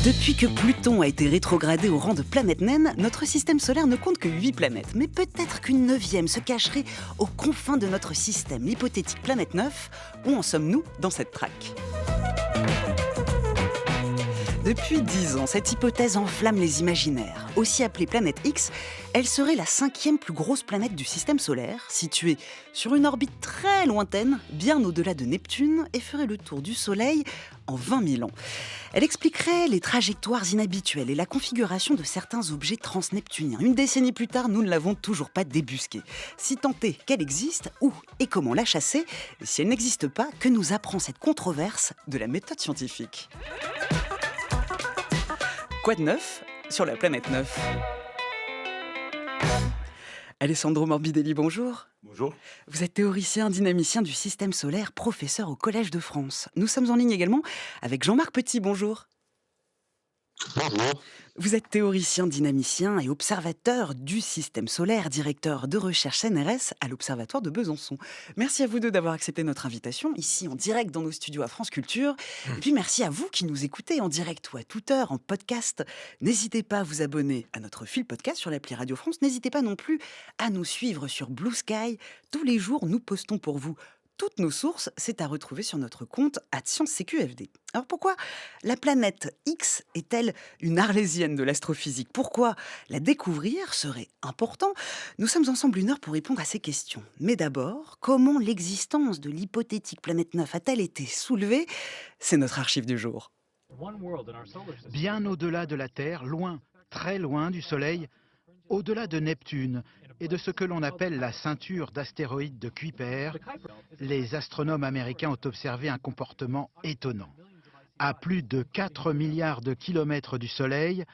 Depuis que Pluton a été rétrogradé au rang de planète naine, notre système solaire ne compte que 8 planètes. Mais peut-être qu'une neuvième se cacherait aux confins de notre système, l'hypothétique planète 9. Où en sommes-nous dans cette traque ? Depuis 10 ans, cette hypothèse enflamme les imaginaires. Aussi appelée planète X, elle serait la 5e plus grosse planète du système solaire, située sur une orbite très lointaine, bien au-delà de Neptune, et ferait le tour du Soleil en 20 000 ans. Elle expliquerait les trajectoires inhabituelles et la configuration de certains objets transneptuniens. Une décennie plus tard, nous ne l'avons toujours pas débusquée. Si tant est qu'elle existe, où et comment la chasser ? Et si elle n'existe pas, que nous apprend cette controverse de la méthode scientifique ? Quoi de neuf sur la planète 9 ? Alessandro Morbidelli, bonjour. Bonjour. Vous êtes théoricien dynamicien du système solaire, professeur au Collège de France. Nous sommes en ligne également avec Jean-Marc Petit, bonjour. Bonjour. Vous êtes théoricien dynamicien et observateur du système solaire, directeur de recherche CNRS à l'Observatoire de Besançon. Merci à vous deux d'avoir accepté notre invitation, ici en direct dans nos studios à France Culture. Et puis merci à vous qui nous écoutez en direct ou à toute heure en podcast. N'hésitez pas à vous abonner à notre fil podcast sur l'appli Radio France. N'hésitez pas non plus à nous suivre sur Blue Sky. Tous les jours, nous postons pour vous toutes nos sources, c'est à retrouver sur notre compte @ScienceCQFD. Alors pourquoi la planète X est-elle une arlésienne de l'astrophysique ? Pourquoi la découvrir serait important ? Nous sommes ensemble une heure pour répondre à ces questions. Mais d'abord, comment l'existence de l'hypothétique planète 9 a-t-elle été soulevée ? C'est notre archive du jour. Bien au-delà de la Terre, loin, très loin du Soleil, au-delà de Neptune et de ce que l'on appelle la ceinture d'astéroïdes de Kuiper, les astronomes américains ont observé un comportement étonnant. À plus de 4 milliards de kilomètres du Soleil,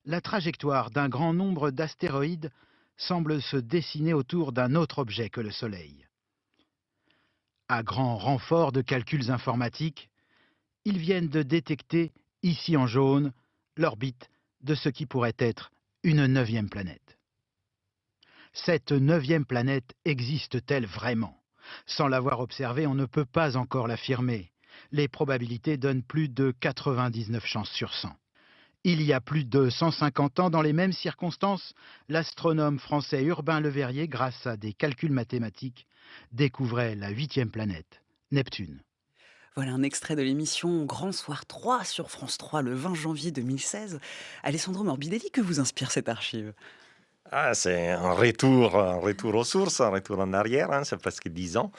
la trajectoire d'un grand nombre d'astéroïdes semble se dessiner autour d'un autre objet que le Soleil. À grand renfort de calculs informatiques, ils viennent de détecter, ici en jaune, l'orbite de ce qui pourrait être une 9e planète. Cette 9e planète existe-t-elle vraiment ? Sans l'avoir observée, on ne peut pas encore l'affirmer. Les probabilités donnent plus de 99 chances sur 100. Il y a plus de 150 ans, dans les mêmes circonstances, l'astronome français Urbain Le Verrier, grâce à des calculs mathématiques, découvrait la 8e planète, Neptune. Voilà un extrait de l'émission Grand Soir 3 sur France 3 le 20 janvier 2016. Alessandro Morbidelli, que vous inspire cette archive ? C'est un retour aux sources, un retour en arrière, c'est presque 10 ans.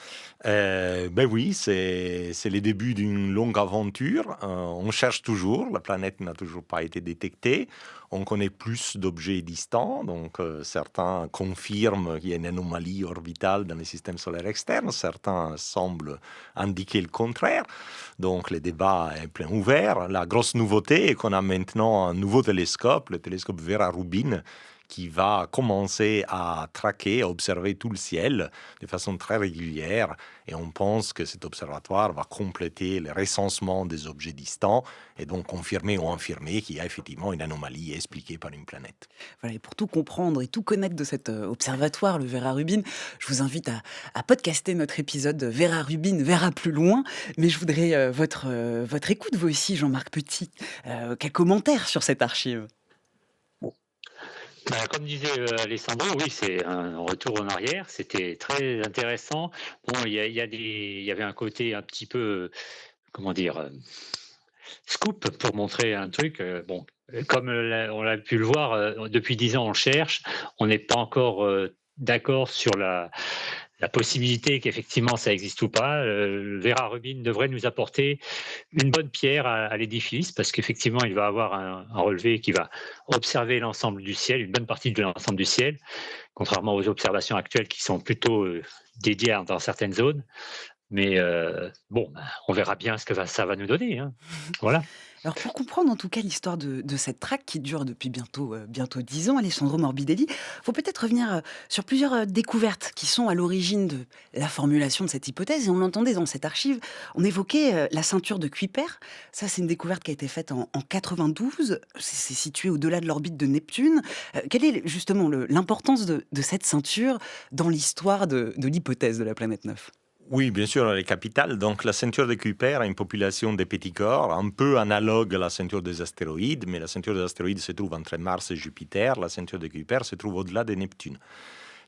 Oui, c'est les débuts d'une longue aventure. On cherche toujours, la planète n'a toujours pas été détectée. On connaît plus d'objets distants, donc certains confirment qu'il y a une anomalie orbitale dans les systèmes solaires externes, certains semblent indiquer le contraire. Donc le débat est plein ouvert. La grosse nouveauté est qu'on a maintenant un nouveau télescope, le télescope Vera-Rubin, qui va commencer à traquer, à observer tout le ciel de façon très régulière. Et on pense que cet observatoire va compléter le recensement des objets distants et donc confirmer ou infirmer qu'il y a effectivement une anomalie expliquée par une planète. Voilà, et pour tout comprendre et tout connaître de cet observatoire, le Vera Rubin, je vous invite à podcaster notre épisode Vera Rubin verra plus loin. Mais je voudrais votre écoute, vous aussi, Jean-Marc Petit. Quel commentaire sur cette archive ? Comme disait Alessandro, oui, c'est un retour en arrière. C'était très intéressant. Bon, il y avait un côté un petit peu, comment dire, scoop pour montrer un truc. Bon, comme on l'a pu le voir, depuis 10 ans, on cherche. On n'est pas encore d'accord sur la possibilité qu'effectivement ça existe ou pas. Vera Rubin devrait nous apporter une bonne pierre à l'édifice parce qu'effectivement il va avoir un relevé qui va observer l'ensemble du ciel, une bonne partie de l'ensemble du ciel, contrairement aux observations actuelles qui sont plutôt dédiées dans certaines zones. Mais on verra bien ce que ça va nous donner. Hein. Voilà. Alors pour comprendre en tout cas l'histoire de cette traque qui dure depuis bientôt 10 ans, Alessandro Morbidelli, il faut peut-être revenir sur plusieurs découvertes qui sont à l'origine de la formulation de cette hypothèse. Et on l'entendait dans cette archive, on évoquait la ceinture de Kuiper. Ça, c'est une découverte qui a été faite en 92. C'est situé au-delà de l'orbite de Neptune. Quelle est justement l'importance de cette ceinture dans l'histoire de l'hypothèse de la planète 9 ? Oui, bien sûr, les capitales. Donc, la ceinture de Kuiper a une population de petits corps, un peu analogue à la ceinture des astéroïdes, mais la ceinture des astéroïdes se trouve entre Mars et Jupiter. La ceinture de Kuiper se trouve au-delà de Neptune.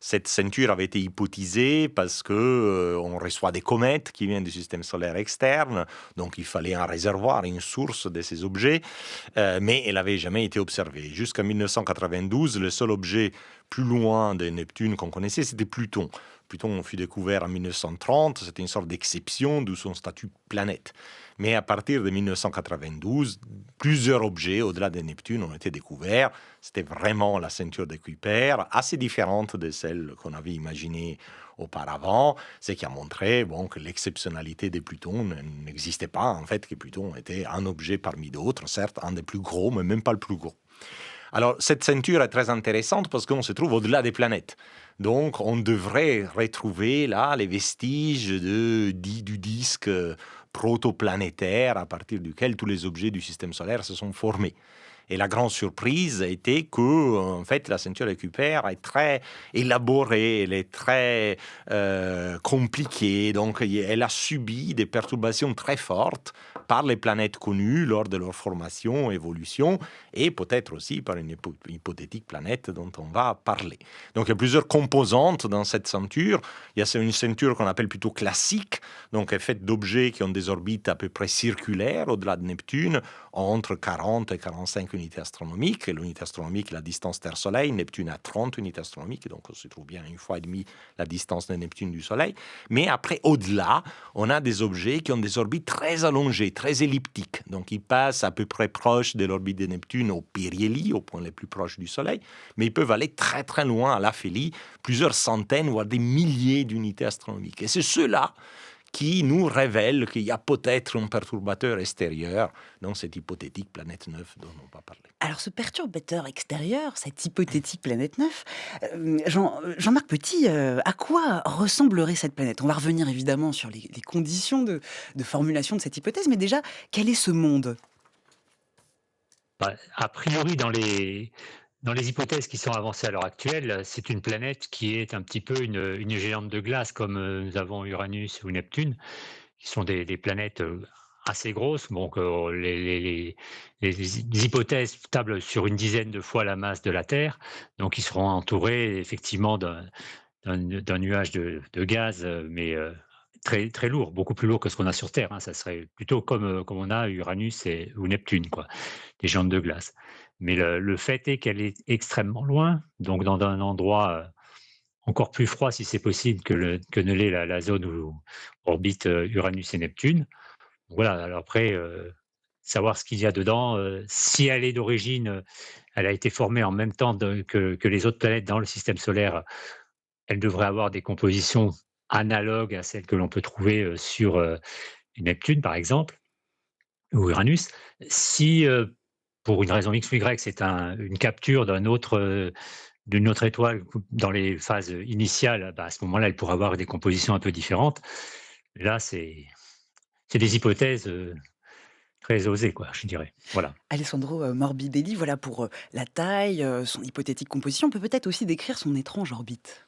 Cette ceinture avait été hypothisée parce que on reçoit des comètes qui viennent du système solaire externe, donc il fallait un réservoir, une source de ces objets, mais elle n'avait jamais été observée. Jusqu'en 1992, le seul objet plus loin de Neptune qu'on connaissait, c'était Pluton. Pluton fut découvert en 1930, c'était une sorte d'exception, d'où son statut planète. Mais à partir de 1992, plusieurs objets au-delà de Neptune ont été découverts. C'était vraiment la ceinture de Kuiper, assez différente de celle qu'on avait imaginée auparavant, ce qui a montré que l'exceptionnalité de Pluton n'existait pas, en fait, que Pluton était un objet parmi d'autres, certes un des plus gros, mais même pas le plus gros. Alors, cette ceinture est très intéressante parce qu'on se trouve au-delà des planètes. Donc, on devrait retrouver là les vestiges du disque protoplanétaire à partir duquel tous les objets du système solaire se sont formés. Et la grande surprise a été que, en fait, la ceinture de Kuiper est très élaborée, elle est très compliquée. Donc, elle a subi des perturbations très fortes par les planètes connues lors de leur formation, évolution, et peut-être aussi par une hypothétique planète dont on va parler. Donc, il y a plusieurs composantes dans cette ceinture. Il y a une ceinture qu'on appelle plutôt classique, donc elle est faite d'objets qui ont des orbites à peu près circulaires au-delà de Neptune, entre 40 et 45 unités astronomiques. Et l'unité astronomique, la distance Terre-Soleil, Neptune a 30 unités astronomiques, donc on se trouve bien une fois et demie la distance de Neptune du Soleil. Mais après, au-delà, on a des objets qui ont des orbites très allongées, très elliptiques. Donc ils passent à peu près proche de l'orbite de Neptune au périhélie, au point le plus proche du Soleil, mais ils peuvent aller très très loin à l'aphélie, plusieurs centaines, voire des milliers d'unités astronomiques. Et c'est ceux-là qui nous révèle qu'il y a peut-être un perturbateur extérieur dans cette hypothétique planète 9 dont on va parler. Alors ce perturbateur extérieur, cette hypothétique planète 9, Jean-Marc Petit, à quoi ressemblerait cette planète? On va revenir évidemment sur les conditions de formulation de cette hypothèse, mais déjà, quel est ce monde? Bah, a priori, dans les hypothèses qui sont avancées à l'heure actuelle, c'est une planète qui est un petit peu une géante de glace comme nous avons Uranus ou Neptune, qui sont des planètes assez grosses. Donc, les hypothèses tablent sur une dizaine de fois la masse de la Terre. Donc, ils seront entourés effectivement d'un nuage de gaz, mais très, très lourd, beaucoup plus lourd que ce qu'on a sur Terre, hein. Ça serait plutôt comme on a Uranus ou Neptune, quoi, des géantes de glace. Mais le fait est qu'elle est extrêmement loin, donc dans un endroit encore plus froid, si c'est possible, que ne l'est la zone où orbitent Uranus et Neptune. Voilà, alors après, savoir ce qu'il y a dedans, si elle est d'origine, elle a été formée en même temps que les autres planètes dans le système solaire, elle devrait avoir des compositions analogues à celles que l'on peut trouver sur Neptune, par exemple, ou Uranus. Si pour une raison X ou Y, c'est une capture d'une autre étoile dans les phases initiales, bah, à ce moment-là, elle pourrait avoir des compositions un peu différentes. Là, c'est des hypothèses très osées, quoi, je dirais. Voilà. Alessandro Morbidelli, voilà pour la taille, son hypothétique composition. On peut peut-être aussi décrire son étrange orbite.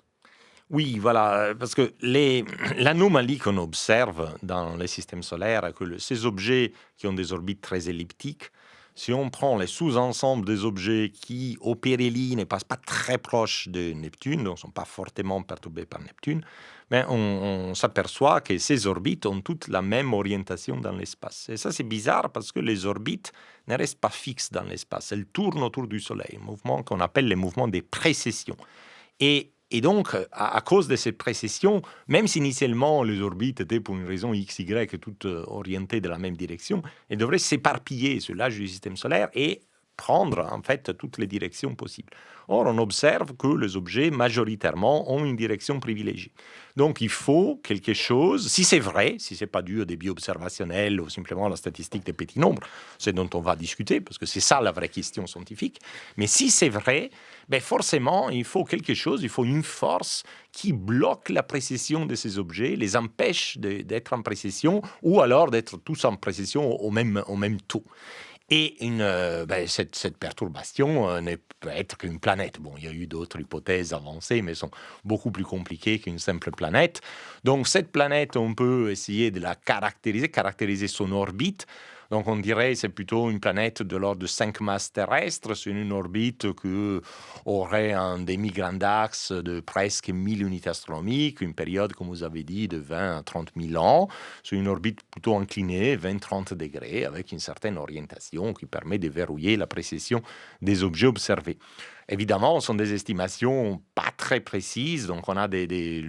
Oui, voilà, parce que l'anomalie qu'on observe dans les systèmes solaires est que ces objets qui ont des orbites très elliptiques, si on prend les sous-ensembles des objets qui, au périhélie, ne passent pas très proches de Neptune, donc ne sont pas fortement perturbés par Neptune, mais on s'aperçoit que ces orbites ont toutes la même orientation dans l'espace. Et ça, c'est bizarre parce que les orbites ne restent pas fixes dans l'espace. Elles tournent autour du Soleil, un mouvement qu'on appelle le mouvement des précessions. Et donc, à cause de ces précessions, même si initialement les orbites étaient pour une raison X, Y, toutes orientées de la même direction, elles devraient s'éparpiller sur l'âge du système solaire et prendre en fait toutes les directions possibles. Or, on observe que les objets majoritairement ont une direction privilégiée. Donc, il faut quelque chose, si c'est vrai, si ce n'est pas dû au débit observationnel ou simplement à la statistique des petits nombres, c'est dont on va discuter, parce que c'est ça la vraie question scientifique, mais si c'est vrai, ben forcément, il faut quelque chose, il faut une force qui bloque la précession de ces objets, les empêche d'être en précession, ou alors d'être tous en précession au même taux. Et cette perturbation ne peut être qu'une planète. Bon, il y a eu d'autres hypothèses avancées, mais sont beaucoup plus compliquées qu'une simple planète. Donc cette planète, on peut essayer de la caractériser son orbite. Donc on dirait que c'est plutôt une planète de l'ordre de 5 masses terrestres, sur une orbite qui aurait un demi-grand axe de presque 1000 unités astronomiques, une période, comme vous avez dit, de 20 à 30 000 ans, sur une orbite plutôt inclinée, 20-30 degrés, avec une certaine orientation qui permet de verrouiller la précision des objets observés. Évidemment, ce sont des estimations pas très précises, donc on a des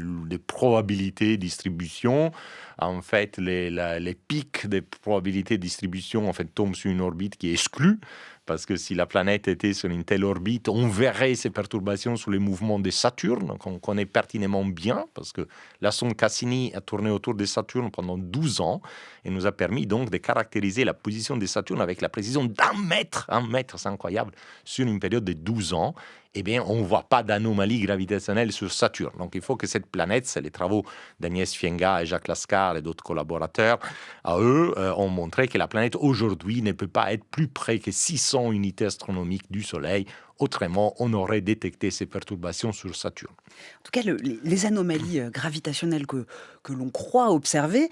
probabilités de distribution. En fait, les pics des probabilités de distribution en fait, tombent sur une orbite qui est exclue, parce que si la planète était sur une telle orbite, on verrait ces perturbations sur les mouvements de Saturne, qu'on connaît pertinemment bien, parce que la sonde Cassini a tourné autour de Saturne pendant 12 ans, et nous a permis donc de caractériser la position de Saturne avec la précision un mètre, c'est incroyable, sur une période de 12 ans. Eh bien, on ne voit pas d'anomalie gravitationnelle sur Saturne. Donc, il faut que cette planète, c'est les travaux d'Agnès Fienga et Jacques Lascar et d'autres collaborateurs, à eux, ont montré que la planète aujourd'hui ne peut pas être plus près que 600 unités astronomiques du Soleil. Autrement, on aurait détecté ces perturbations sur Saturne. En tout cas, les anomalies gravitationnelles que l'on croit observer,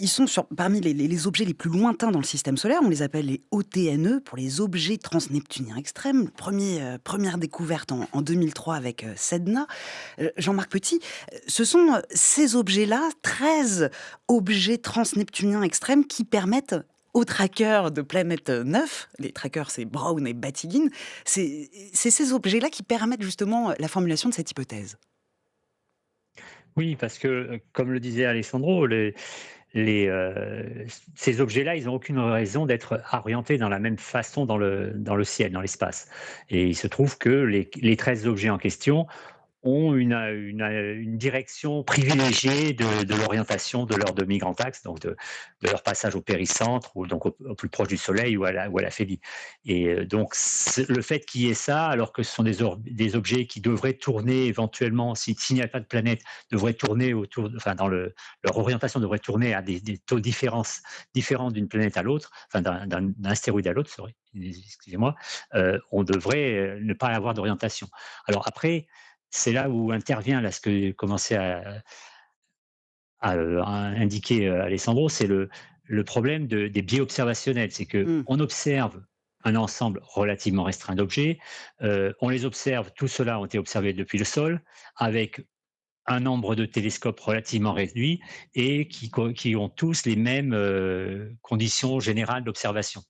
ils sont parmi les objets les plus lointains dans le système solaire. On les appelle les OTNE, pour les objets transneptuniens extrêmes. Première découverte en 2003 avec SEDNA. Jean-Marc Petit, ce sont ces objets-là, 13 objets transneptuniens extrêmes, qui permettent aux trackers de Planète 9, les trackers c'est Brown et Batygin, c'est ces objets-là qui permettent justement la formulation de cette hypothèse. Oui, parce que, comme le disait Alessandro, les, ces objets-là, ils n'ont aucune raison d'être orientés dans la même façon dans le ciel, dans l'espace. Et il se trouve que les 13 objets en question ont une direction privilégiée de l'orientation de leur demi-grand axe, donc de leur passage au péricentre, ou donc au plus proche du Soleil, ou à l'aphélie. Et donc, le fait qu'il y ait ça, alors que ce sont des objets qui devraient tourner éventuellement, s'il n'y a pas de planète, devraient tourner autour, enfin, leur orientation devrait tourner à des taux différents d'une planète à l'autre, enfin, d'un astéroïde à l'autre, excusez-moi, on devrait ne pas avoir d'orientation. Alors après, c'est là où intervient là ce que commençait à indiquer Alessandro, c'est le problème des biais observationnels. C'est Mmh. qu'on observe un ensemble relativement restreint d'objets, on les observe, tout cela ont été observés depuis le sol, avec un nombre de télescopes relativement réduit, et qui ont tous les mêmes conditions générales d'observation.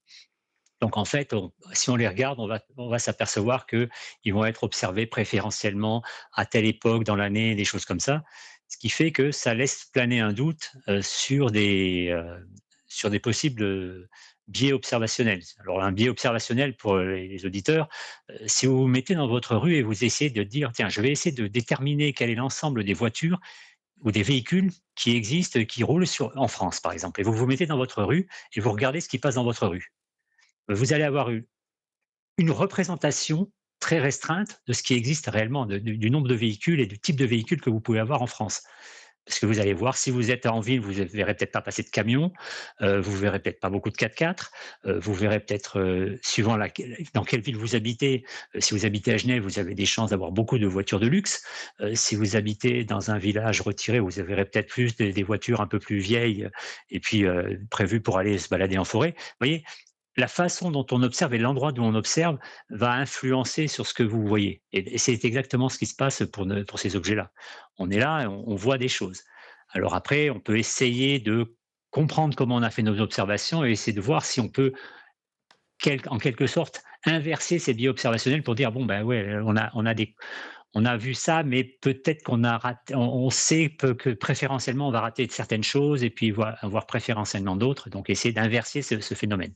Donc en fait, si on les regarde, on va s'apercevoir qu'ils vont être observés préférentiellement à telle époque dans l'année, des choses comme ça. Ce qui fait que ça laisse planer un doute sur des possibles biais observationnels. Alors un biais observationnel pour les auditeurs, si vous vous mettez dans votre rue et vous essayez de dire, tiens, je vais essayer de déterminer quel est l'ensemble des voitures ou des véhicules qui existent, qui roulent en France, par exemple, et vous vous mettez dans votre rue et vous regardez ce qui passe dans votre rue, vous allez avoir une représentation très restreinte de ce qui existe réellement, du nombre de véhicules et du type de véhicules que vous pouvez avoir en France. Parce que vous allez voir, si vous êtes en ville, vous ne verrez peut-être pas passer de camions, vous ne verrez peut-être pas beaucoup de 4x4, vous verrez peut-être, suivant dans quelle ville vous habitez, si vous habitez à Genève, vous avez des chances d'avoir beaucoup de voitures de luxe. Si vous habitez dans un village retiré, vous verrez peut-être plus des voitures un peu plus vieilles, et puis prévues pour aller se balader en forêt. Vous voyez, la façon dont on observe et l'endroit d'où on observe va influencer sur ce que vous voyez. Et c'est exactement ce qui se passe pour ces objets-là. On est là et on voit des choses. Alors après, on peut essayer de comprendre comment on a fait nos observations et essayer de voir si on peut, en quelque sorte, inverser ces biais observationnels pour dire, bon, ben ouais, on a vu ça, mais peut-être qu'on a raté, on sait que préférentiellement, on va rater certaines choses et puis voir préférentiellement d'autres. Donc, essayer d'inverser ce phénomène.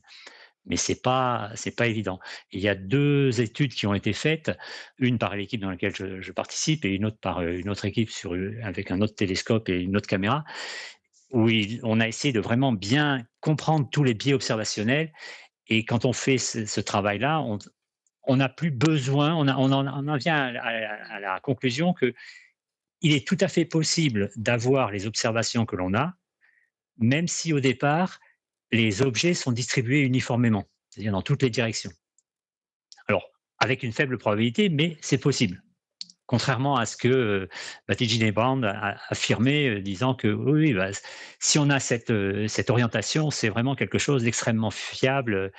Mais c'est pas évident. Il y a 2 études qui ont été faites, une par l'équipe dans laquelle je participe, et une autre par, une autre équipe avec un autre télescope et une autre caméra, où on a essayé de vraiment bien comprendre tous les biais observationnels. Et quand on fait ce travail-là, on n'a plus besoin, on en vient à la conclusion qu'il est tout à fait possible d'avoir les observations que l'on a, même si au départ, les objets sont distribués uniformément. c'est-à-dire dans toutes les directions. Alors, avec une faible probabilité, mais c'est possible. Contrairement à ce que T.J. Brown a affirmé, disant que oui, oui, bah, si on a cette orientation, c'est vraiment quelque chose d'extrêmement fiable,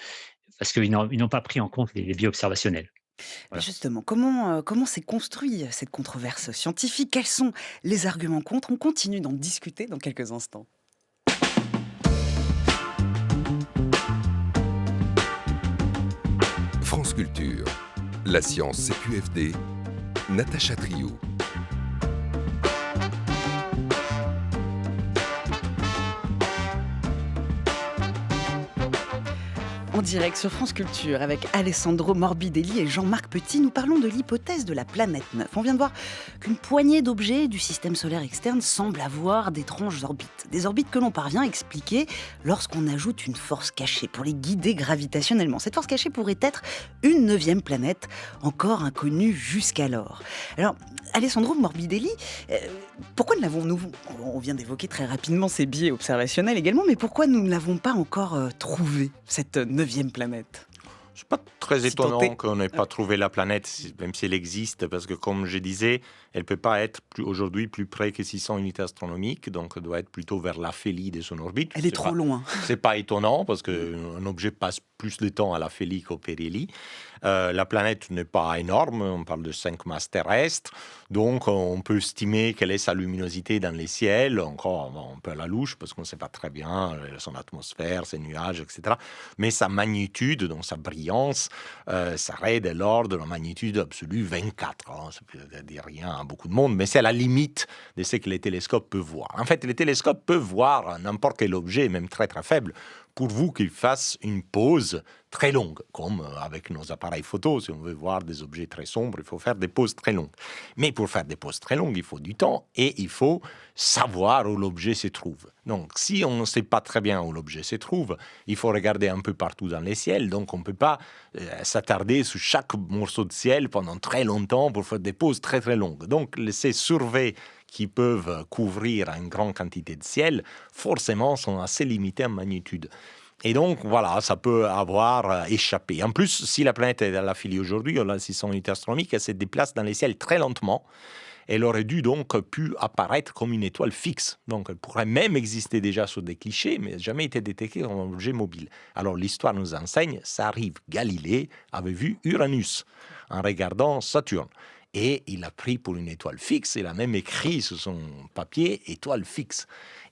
parce qu'ils n'ont pas pris en compte les biais observationnels. Mais Voilà. justement, comment s'est construit cette controverse scientifique? Quels sont les arguments contre? On continue d'en discuter dans quelques instants. France Culture, la science CQFD, Natacha Triou. En direct sur France Culture avec Alessandro Morbidelli et Jean-Marc Petit, nous parlons de l'hypothèse de la planète 9. On vient de voir qu'une poignée d'objets du système solaire externe semble avoir d'étranges orbites. Des orbites que l'on parvient à expliquer lorsqu'on ajoute une force cachée pour les guider gravitationnellement. Cette force cachée pourrait être une 9e planète, encore inconnue jusqu'alors. Alors, Alessandro Morbidelli, pourquoi ne l'avons-nous... On vient d'évoquer très rapidement ces biais observationnels également, mais pourquoi nous ne l'avons pas encore trouvée, cette 9e planète? C'est pas très Si tant étonnant est. qu'on n'ait pas trouvé la planète, même si elle existe, parce que comme je disais, elle peut pas être aujourd'hui plus près que 600 unités astronomiques, donc elle doit être plutôt vers l'aphélie de son orbite. Elle est trop loin. C'est pas étonnant, parce qu'un objet passe plus de temps à l'aphélie qu'au périhélie. La planète n'est pas énorme, on parle de 5 masses terrestres, donc on peut estimer quelle est sa luminosité dans les ciels, encore un peu à la louche, parce qu'on ne sait pas très bien son atmosphère, ses nuages, etc. Mais sa magnitude, donc sa brillance, serait de l'ordre de la magnitude absolue 24. Ça peut dire rien à beaucoup de monde, mais c'est à la limite de ce que les télescopes peuvent voir. En fait, les télescopes peuvent voir n'importe quel objet, même très très faible, pourvu qu'il fasse une pause très longue, comme avec nos appareils photo. Si on veut voir des objets très sombres, il faut faire des pauses très longues. Mais pour faire des pauses très longues, il faut du temps et il faut savoir où l'objet se trouve. Donc, si on ne sait pas très bien où l'objet se trouve, il faut regarder un peu partout dans les ciels. Donc, on ne peut pas s'attarder sur chaque morceau de ciel pendant très longtemps pour faire des pauses très très longues. Donc, ces surveys qui peuvent couvrir une grande quantité de ciel, forcément sont assez limités en magnitude. Et donc, voilà, ça peut avoir échappé. En plus, si la planète est à l'aphélie aujourd'hui, on a 600 unités astronomiques, elle se déplace dans les ciels très lentement. Elle aurait dû donc pu apparaître comme une étoile fixe. Donc, elle pourrait même exister déjà sur des clichés, mais jamais été détectée comme un objet mobile. Alors, l'histoire nous enseigne, ça arrive. Galilée avait vu Uranus en regardant Saturne. Et il a pris pour une étoile fixe. Il a même écrit sur son papier étoile fixe.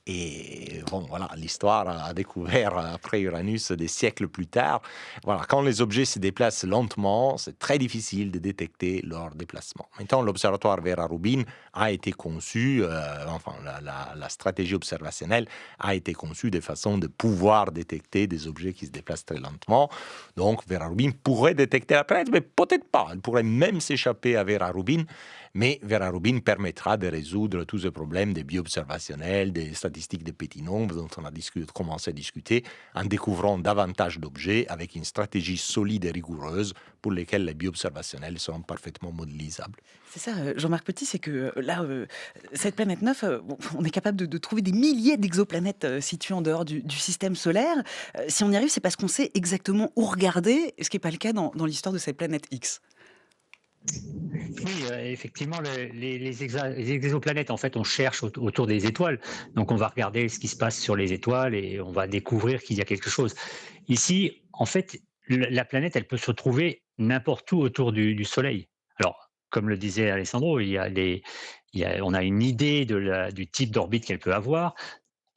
Et bon, voilà, l'histoire a découvert après Uranus des siècles plus tard. Voilà, quand les objets se déplacent lentement, c'est très difficile de détecter leur déplacement. Maintenant, l'observatoire Vera Rubin a été conçu, la stratégie observationnelle a été conçue de façon de pouvoir détecter des objets qui se déplacent très lentement. Donc, Vera Rubin pourrait détecter la planète, mais peut-être pas. Elle pourrait même s'échapper à Vera Rubin. Mais Vera Rubin permettra de résoudre tous ces problèmes des biais observationnels, des statistiques de petits nombres dont on a commencé à discuter, en découvrant davantage d'objets avec une stratégie solide et rigoureuse pour lesquels les biais observationnels seront parfaitement modélisables. C'est ça, Jean-Marc Petit, c'est que là, cette planète 9, on est capable de trouver des milliers d'exoplanètes situées en dehors du système solaire. Si on y arrive, c'est parce qu'on sait exactement où regarder, ce qui n'est pas le cas dans l'histoire de cette planète X. Oui, effectivement, les exoplanètes, en fait, on cherche autour des étoiles. Donc, on va regarder ce qui se passe sur les étoiles et on va découvrir qu'il y a quelque chose. Ici, en fait, la planète, elle peut se trouver n'importe où autour du Soleil. Alors, comme le disait Alessandro, on a une idée du type d'orbite qu'elle peut avoir.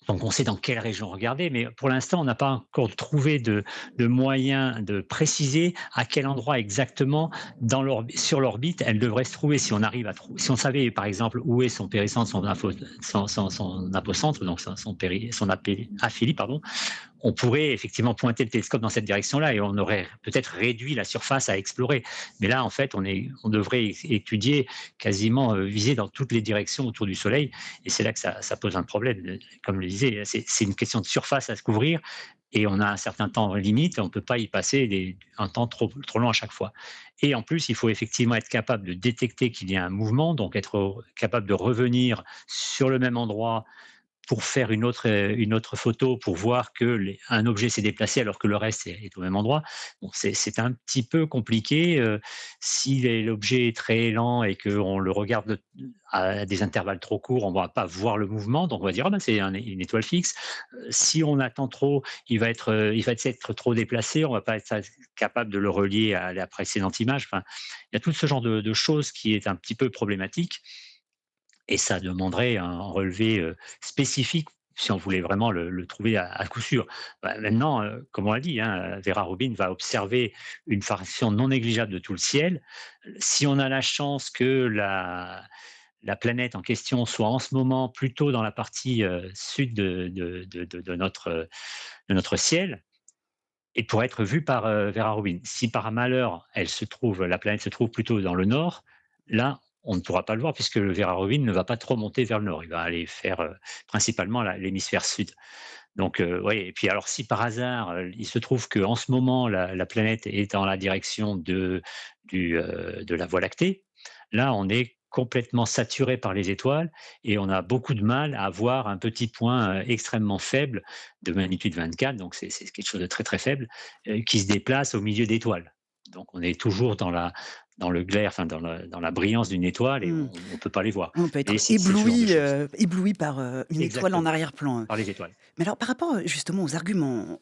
Donc, on sait dans quelle région regarder, mais pour l'instant, on n'a pas encore trouvé de moyen de préciser à quel endroit exactement sur l'orbite elle devrait se trouver. Si on arrive si on savait par exemple où est son péricentre, son apocentre, donc son aphélie, pardon, on pourrait effectivement pointer le télescope dans cette direction-là et on aurait peut-être réduit la surface à explorer. Mais là, en fait, on devrait étudier quasiment viser dans toutes les directions autour du Soleil. Et c'est là que ça pose un problème. Comme je le disais, c'est une question de surface à se couvrir et on a un certain temps limite. On ne peut pas y passer un temps trop long à chaque fois. Et en plus, il faut effectivement être capable de détecter qu'il y a un mouvement, donc être capable de revenir sur le même endroit pour faire une autre photo pour voir que un objet s'est déplacé alors que le reste est au même endroit. Bon, c'est un petit peu compliqué. Si l'objet est très lent et qu'on le regarde à des intervalles trop courts, on ne va pas voir le mouvement, donc on va dire ah ben, c'est une étoile fixe. Si on attend trop, il va être trop déplacé, on ne va pas être capable de le relier à la précédente image. Enfin, il y a tout ce genre de choses qui est un petit peu problématique. Et ça demanderait un relevé, spécifique si on voulait vraiment le trouver à coup sûr. Bah, maintenant, comme on l'a dit, hein, Vera Rubin va observer une fraction non négligeable de tout le ciel. Si on a la chance que la planète en question soit en ce moment plutôt dans la partie, sud de notre ciel, et pour être vue par, Vera Rubin. Si par malheur, la planète se trouve plutôt dans le nord, là, on ne pourra pas le voir puisque le Vera Rubin ne va pas trop monter vers le nord. Il va aller faire, principalement l'hémisphère sud. Donc, oui, et puis alors si par hasard, il se trouve qu'en ce moment la planète est dans la direction de la Voie lactée, là on est complètement saturé par les étoiles et on a beaucoup de mal à voir un petit point, extrêmement faible de magnitude 24, donc c'est quelque chose de très, très faible, qui se déplace au milieu d'étoiles. Donc on est toujours dans le glaire, enfin dans la brillance d'une étoile et Mmh. on ne peut pas les voir. On peut Et être c'est ce genre de choses. ébloui par, une étoile en Exactement, arrière-plan. par les étoiles. Mais alors par rapport, justement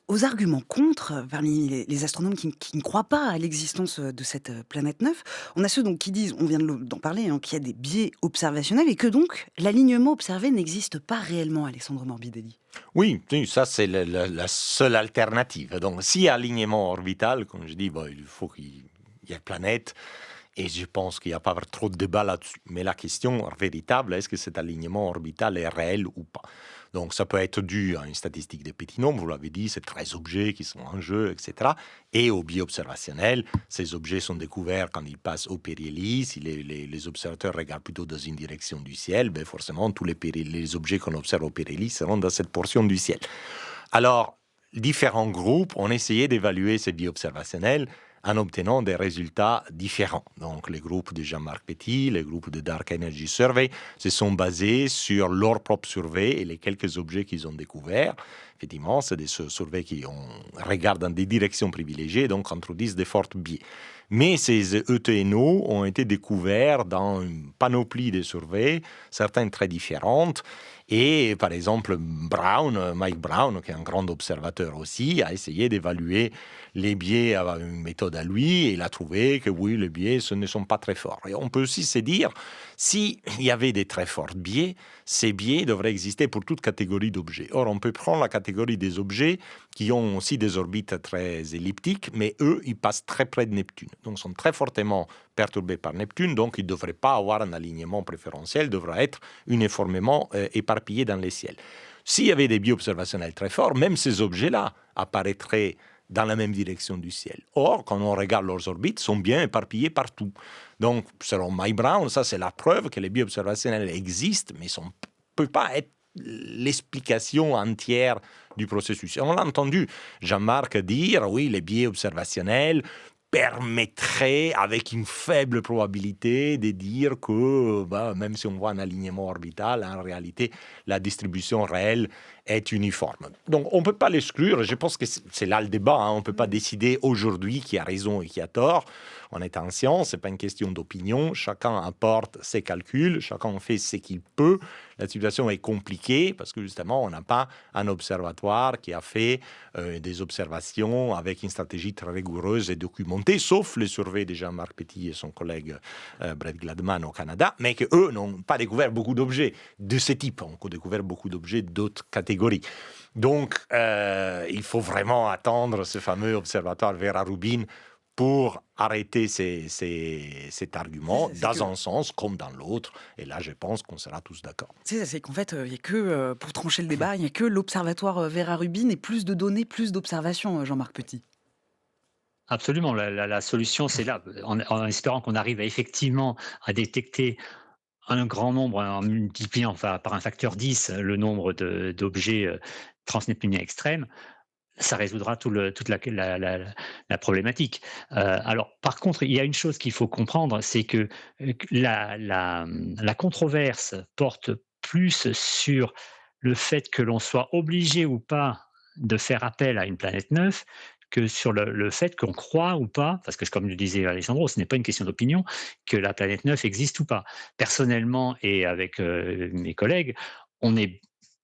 aux arguments contre, parmi les astronomes qui ne croient pas à l'existence, de cette, planète 9, on a ceux donc qui disent, on vient d'en parler, hein, qu'il y a des biais observationnels et que donc l'alignement observé n'existe pas réellement, Alessandro Morbidelli. Oui, oui, ça c'est la seule alternative. Donc, s'il y a alignement orbital, comme je dis, bon, il faut qu'il y ait planète, et je pense qu'il n'y a pas trop de débat là-dessus. Mais la question véritable, est-ce que cet alignement orbital est réel ou pas? Donc, ça peut être dû à une statistique des petits nombres, vous l'avez dit, c'est 13 objets qui sont en jeu, etc. Et au biais observationnel, ces objets sont découverts quand ils passent au périhélie. Si les observateurs regardent plutôt dans une direction du ciel, ben forcément, tous les objets qu'on observe au périhélie seront dans cette portion du ciel. Alors, différents groupes ont essayé d'évaluer ces biais observationnels en obtenant des résultats différents. Donc, les groupes de Jean-Marc Petit, les groupes de Dark Energy Survey se sont basés sur leur propre survey et les quelques objets qu'ils ont découverts. Effectivement, c'est des surveys qui regardent dans des directions privilégiées, donc introduisent des forts biais. Mais ces ETNO ont été découverts dans une panoplie de surveys, certaines très différentes. Et par exemple, Mike Brown, qui est un grand observateur aussi, a essayé d'évaluer les biais avec une méthode à lui, et il a trouvé que oui, les biais ce ne sont pas très forts. Et on peut aussi se dire, s'il y avait des très forts biais, ces biais devraient exister pour toute catégorie d'objets. Or, on peut prendre la catégorie des objets qui ont aussi des orbites très elliptiques, mais eux, ils passent très près de Neptune. Donc, sont très fortement perturbés par Neptune, donc ils ne devraient pas avoir un alignement préférentiel, devraient être uniformément éparpillés dans les ciels. S'il y avait des biais observationnels très forts, même ces objets-là apparaîtraient dans la même direction du ciel. Or, quand on regarde leurs orbites, ils sont bien éparpillés partout. Donc, selon Mike Brown, ça c'est la preuve que les biais observationnels existent, mais ne peuvent pas être l'explication entière du processus. Et on l'a entendu Jean-Marc dire, oui, les biais observationnels permettrait, avec une faible probabilité, de dire que même si on voit un alignement orbital, en réalité, la distribution réelle est uniforme. Donc, on ne peut pas l'exclure. Je pense que c'est là le débat. On ne peut pas décider aujourd'hui qui a raison et qui a tort. On est en science, ce n'est pas une question d'opinion. Chacun apporte ses calculs, chacun fait ce qu'il peut. La situation est compliquée parce que justement, on n'a pas un observatoire qui a fait des observations avec une stratégie très rigoureuse et documentée, sauf les surveys de Jean-Marc Petit et son collègue Brett Gladman au Canada, mais qu'eux n'ont pas découvert beaucoup d'objets de ce type. On a découvert beaucoup d'objets d'autres catégories. Donc, il faut vraiment attendre ce fameux observatoire Vera Rubin pour arrêter cet argument dans un sens comme dans l'autre. Et là, je pense qu'on sera tous d'accord. C'est qu'en fait, il n'y a que, pour trancher le débat, il n'y a que l'observatoire Vera Rubin et plus de données, plus d'observations, Jean-Marc Petit. Absolument, la solution, c'est là, en espérant qu'on arrive effectivement à détecter un grand nombre, en multipliant par un facteur 10 le nombre d'objets transneptuniens extrêmes, ça résoudra toute la problématique. Alors, par contre, il y a une chose qu'il faut comprendre, c'est que la controverse porte plus sur le fait que l'on soit obligé ou pas de faire appel à une planète neuve que sur le fait qu'on croit ou pas, parce que comme le disait Alessandro, ce n'est pas une question d'opinion, que la planète neuve existe ou pas. Personnellement et avec mes collègues, on est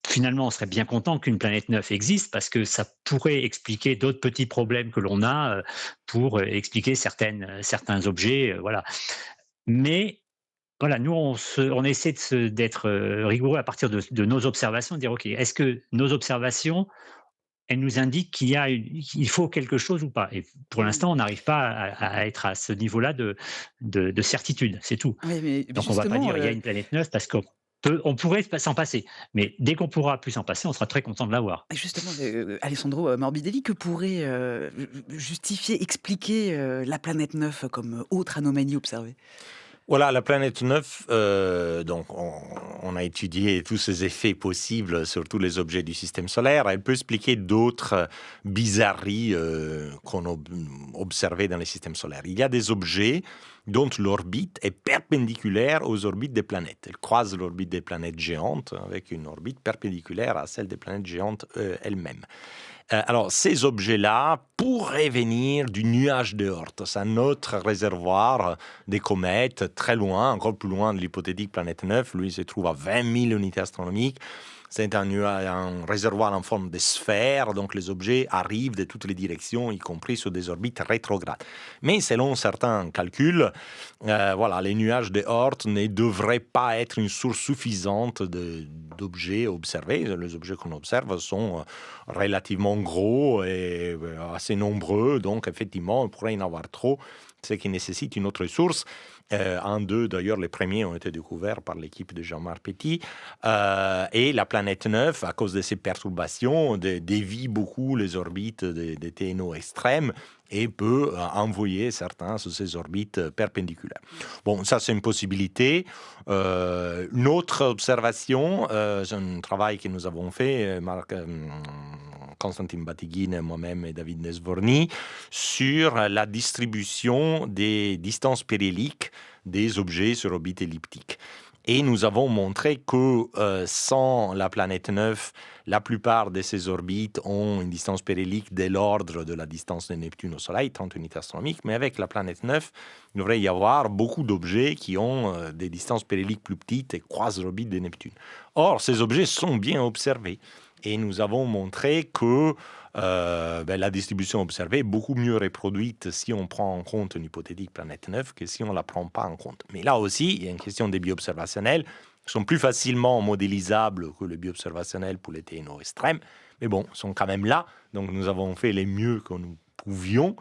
finalement, on serait bien content qu'une planète neuve existe parce que ça pourrait expliquer d'autres petits problèmes que l'on a pour expliquer certains objets. Voilà. Mais voilà, nous, on essaie d'être rigoureux à partir de nos observations, de dire, OK, est-ce que nos observations, elles nous indiquent qu'il faut quelque chose ou pas? Et pour Mmh. l'instant, on n'arrive pas à être à ce niveau-là de certitude, c'est tout. Oui, mais Donc on ne va pas justement, dire, il y a une planète neuve parce on pourrait s'en passer. Mais dès qu'on pourra plus s'en passer, on sera très content de l'avoir. justement, Alessandro Morbidelli, que pourrait, justifier, expliquer, la planète 9 comme, autre anomalie observée? Voilà, la planète 9, donc on a étudié tous ces effets possibles sur tous les objets du système solaire. Elle peut expliquer d'autres bizarreries qu'on a observées dans le système solaire. Il y a des objets dont l'orbite est perpendiculaire aux orbites des planètes. Elle croise l'orbite des planètes géantes avec une orbite perpendiculaire à celle des planètes géantes elles-mêmes. Alors, ces objets-là pourraient venir du nuage de Oort. C'est un autre réservoir des comètes, très loin, encore plus loin de l'hypothétique planète 9. Lui, il se trouve à 20 000 unités astronomiques. C'est un réservoir en forme de sphère, donc les objets arrivent de toutes les directions, y compris sur des orbites rétrogrades. Mais selon certains calculs, voilà, les nuages de Oort ne devraient pas être une source suffisante d'objets observés. Les objets qu'on observe sont relativement gros et assez nombreux, donc effectivement, il pourrait y en avoir trop, ce qui nécessite une autre source. Un d'eux, d'ailleurs, les premiers ont été découverts par l'équipe de Jean-Marc Petit. Et la planète 9, à cause de ces perturbations, dévie beaucoup les orbites des TNO extrêmes et peut envoyer certains sur ces orbites perpendiculaires. Bon, ça c'est une possibilité. Une autre observation, c'est un travail que nous avons fait, Constantin Batygin, moi-même et David Nesvorny, sur la distribution des distances périhéliques des objets sur orbite elliptique. Et nous avons montré que sans la planète 9, la plupart de ces orbites ont une distance périhélique de l'ordre de la distance de Neptune au Soleil, 30 unités astronomiques, mais avec la planète 9, il devrait y avoir beaucoup d'objets qui ont des distances périhéliques plus petites et croisent l'orbite de Neptune. Or, ces objets sont bien observés. Et nous avons montré que la distribution observée est beaucoup mieux reproduite si on prend en compte une hypothétique planète 9 que si on ne la prend pas en compte. Mais là aussi, il y a une question des bioobservationnels qui sont plus facilement modélisables que les bioobservationnels pour les TNO extrêmes. Mais bon, ils sont quand même là. Donc nous avons fait les mieux que nous pouvions.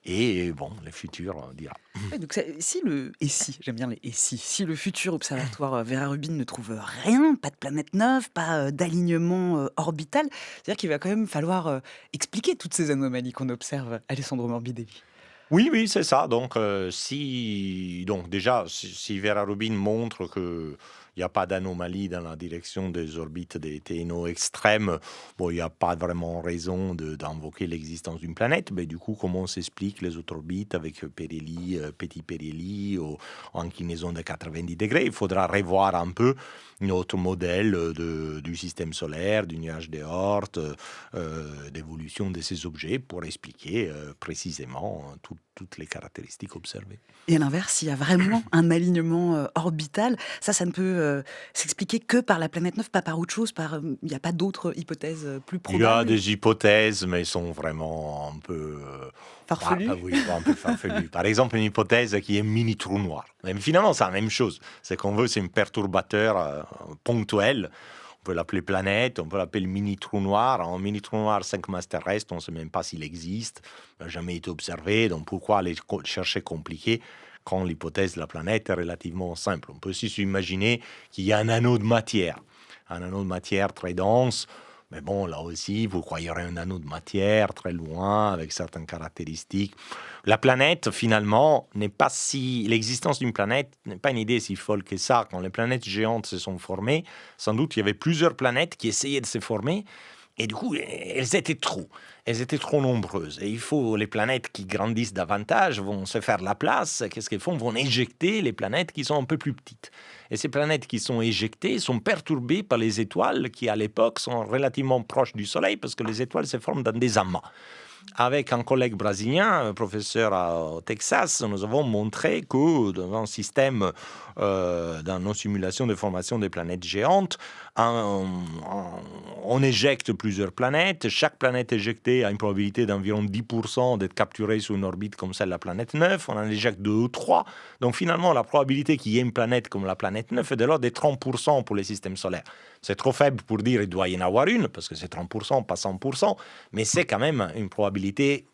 Et bon, le futur dira. Ouais, donc j'aime bien les et si le futur observatoire Vera Rubin ne trouve rien, pas de planète neuve, pas d'alignement orbital, c'est-à-dire qu'il va quand même falloir expliquer toutes ces anomalies qu'on observe, Alessandro Morbidelli. Oui, oui, c'est ça. Donc, si Vera Rubin montre que il n'y a pas d'anomalie dans la direction des orbites des TNO extrêmes, bon, il n'y a pas vraiment raison d'invoquer l'existence d'une planète. Mais du coup, comment s'expliquent les autres orbites avec périhélie, petit périhélie ou inclinaison de 90 degrés? Il faudra revoir un peu notre modèle du système solaire, du nuage de Oort, d'évolution de ces objets pour expliquer précisément toutes les caractéristiques observées. Et à l'inverse, s'il y a vraiment un alignement orbital, ça ne peut s'expliquer que par la planète neuve, pas par autre chose, il n'y a pas d'autres hypothèses plus Il y a probables, des hypothèses, mais elles sont vraiment un peu... farfelues? oui, un peu farfelues. Par exemple, une hypothèse qui est mini-trou noir. Mais finalement, c'est la même chose. C'est qu'on veut, c'est un perturbateur ponctuel. On peut l'appeler planète, on peut l'appeler mini-trou noir. Un mini-trou noir 5 masses terrestres, on ne sait même pas s'il existe. Il n'a jamais été observé. Donc pourquoi aller chercher compliqué quand l'hypothèse de la planète est relativement simple? On peut aussi s'imaginer qu'il y a un anneau de matière. Un anneau de matière très dense. Mais bon, là aussi, vous croyez un anneau de matière très loin, avec certaines caractéristiques. La planète, finalement, n'est pas si... L'existence d'une planète n'est pas une idée si folle que ça. Quand les planètes géantes se sont formées, sans doute, il y avait plusieurs planètes qui essayaient de se former. Et du coup, elles étaient trop. Elles étaient trop nombreuses. Et il faut, les planètes qui grandissent davantage vont se faire la place. Qu'est-ce qu'elles font? Vont éjecter les planètes qui sont un peu plus petites. Et ces planètes qui sont éjectées sont perturbées par les étoiles qui, à l'époque, sont relativement proches du Soleil parce que les étoiles se forment dans des amas. Avec un collègue brésilien, un professeur au Texas, nous avons montré que dans un système, dans nos simulations de formation des planètes géantes, on éjecte plusieurs planètes. Chaque planète éjectée a une probabilité d'environ 10% d'être capturée sur une orbite comme celle de la planète 9. On en éjecte 2 ou 3. Donc finalement, la probabilité qu'il y ait une planète comme la planète 9 est de l'ordre de 30% pour les systèmes solaires. C'est trop faible pour dire qu'il doit y en avoir une, parce que c'est 30%, pas 100%, mais c'est quand même une probabilité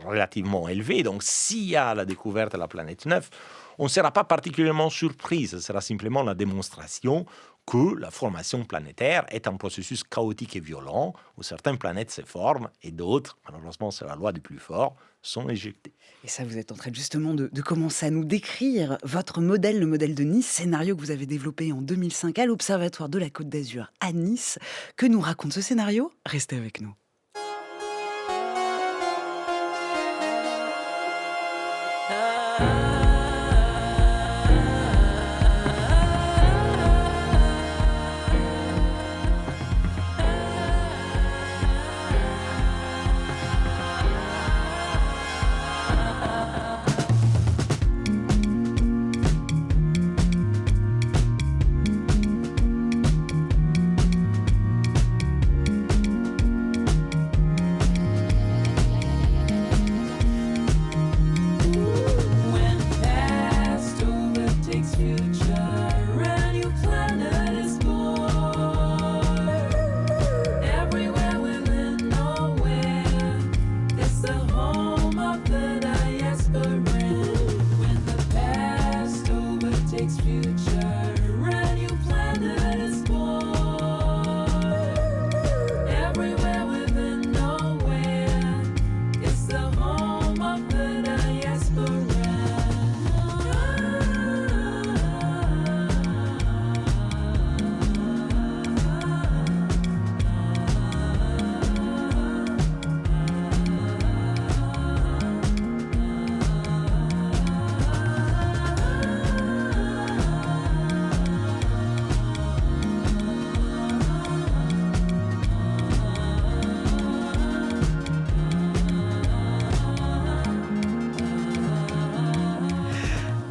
relativement élevée. Donc s'il y a la découverte de la planète 9, on ne sera pas particulièrement surpris. Ce sera simplement la démonstration que la formation planétaire est un processus chaotique et violent, où certaines planètes se forment et d'autres, malheureusement c'est la loi du plus fort, sont éjectées. Et ça, vous êtes en train justement de commencer à nous décrire votre modèle, le modèle de Nice, scénario que vous avez développé en 2005 à l'Observatoire de la Côte d'Azur à Nice. Que nous raconte ce scénario? Restez avec nous.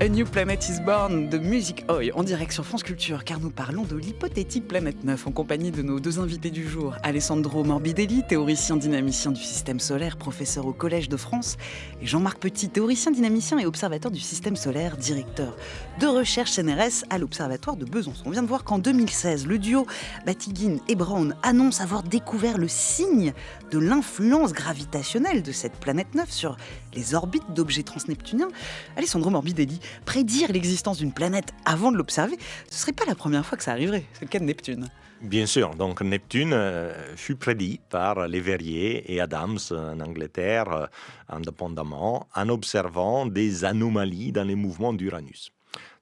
A New Planet is Born de Music Oil en direct sur France Culture, car nous parlons de l'hypothétique planète 9 en compagnie de nos deux invités du jour, Alessandro Morbidelli, théoricien dynamicien du système solaire, professeur au Collège de France, et Jean-Marc Petit, théoricien dynamicien et observateur du système solaire, directeur de recherche CNRS à l'Observatoire de Besançon. On vient de voir qu'en 2016, le duo Batygin et Brown annonce avoir découvert le signe de l'influence gravitationnelle de cette planète 9 sur les orbites d'objets transneptuniens. Alessandro Morbidelli, prédire l'existence d'une planète avant de l'observer, ce ne serait pas la première fois que ça arriverait. C'est le cas de Neptune. Bien sûr, donc Neptune fut prédit par Leverrier et Adams en Angleterre indépendamment en observant des anomalies dans les mouvements d'Uranus.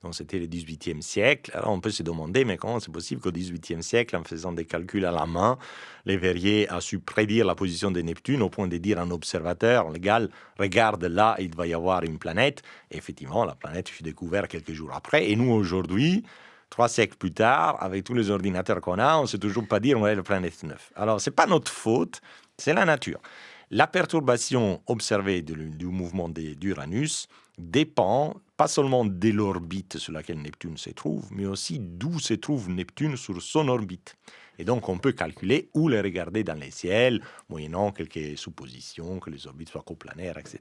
Donc c'était le XVIIIe siècle. Alors on peut se demander, mais comment c'est possible qu'au XVIIIe siècle, en faisant des calculs à la main, Leverrier a su prédire la position de Neptune au point de dire à un observateur légal, regarde là, il va y avoir une planète. Et effectivement, la planète fut découverte quelques jours après. Et nous, aujourd'hui, 3 siècles plus tard, avec tous les ordinateurs qu'on a, on ne sait toujours pas dire où est la planète 9. Alors, ce n'est pas notre faute, c'est la nature. La perturbation observée du mouvement d'Uranus dépend pas seulement de l'orbite sur laquelle Neptune se trouve, mais aussi d'où se trouve Neptune sur son orbite. Et donc, on peut calculer où les regarder dans les ciels, moyennant quelques suppositions, que les orbites soient coplanaires, etc.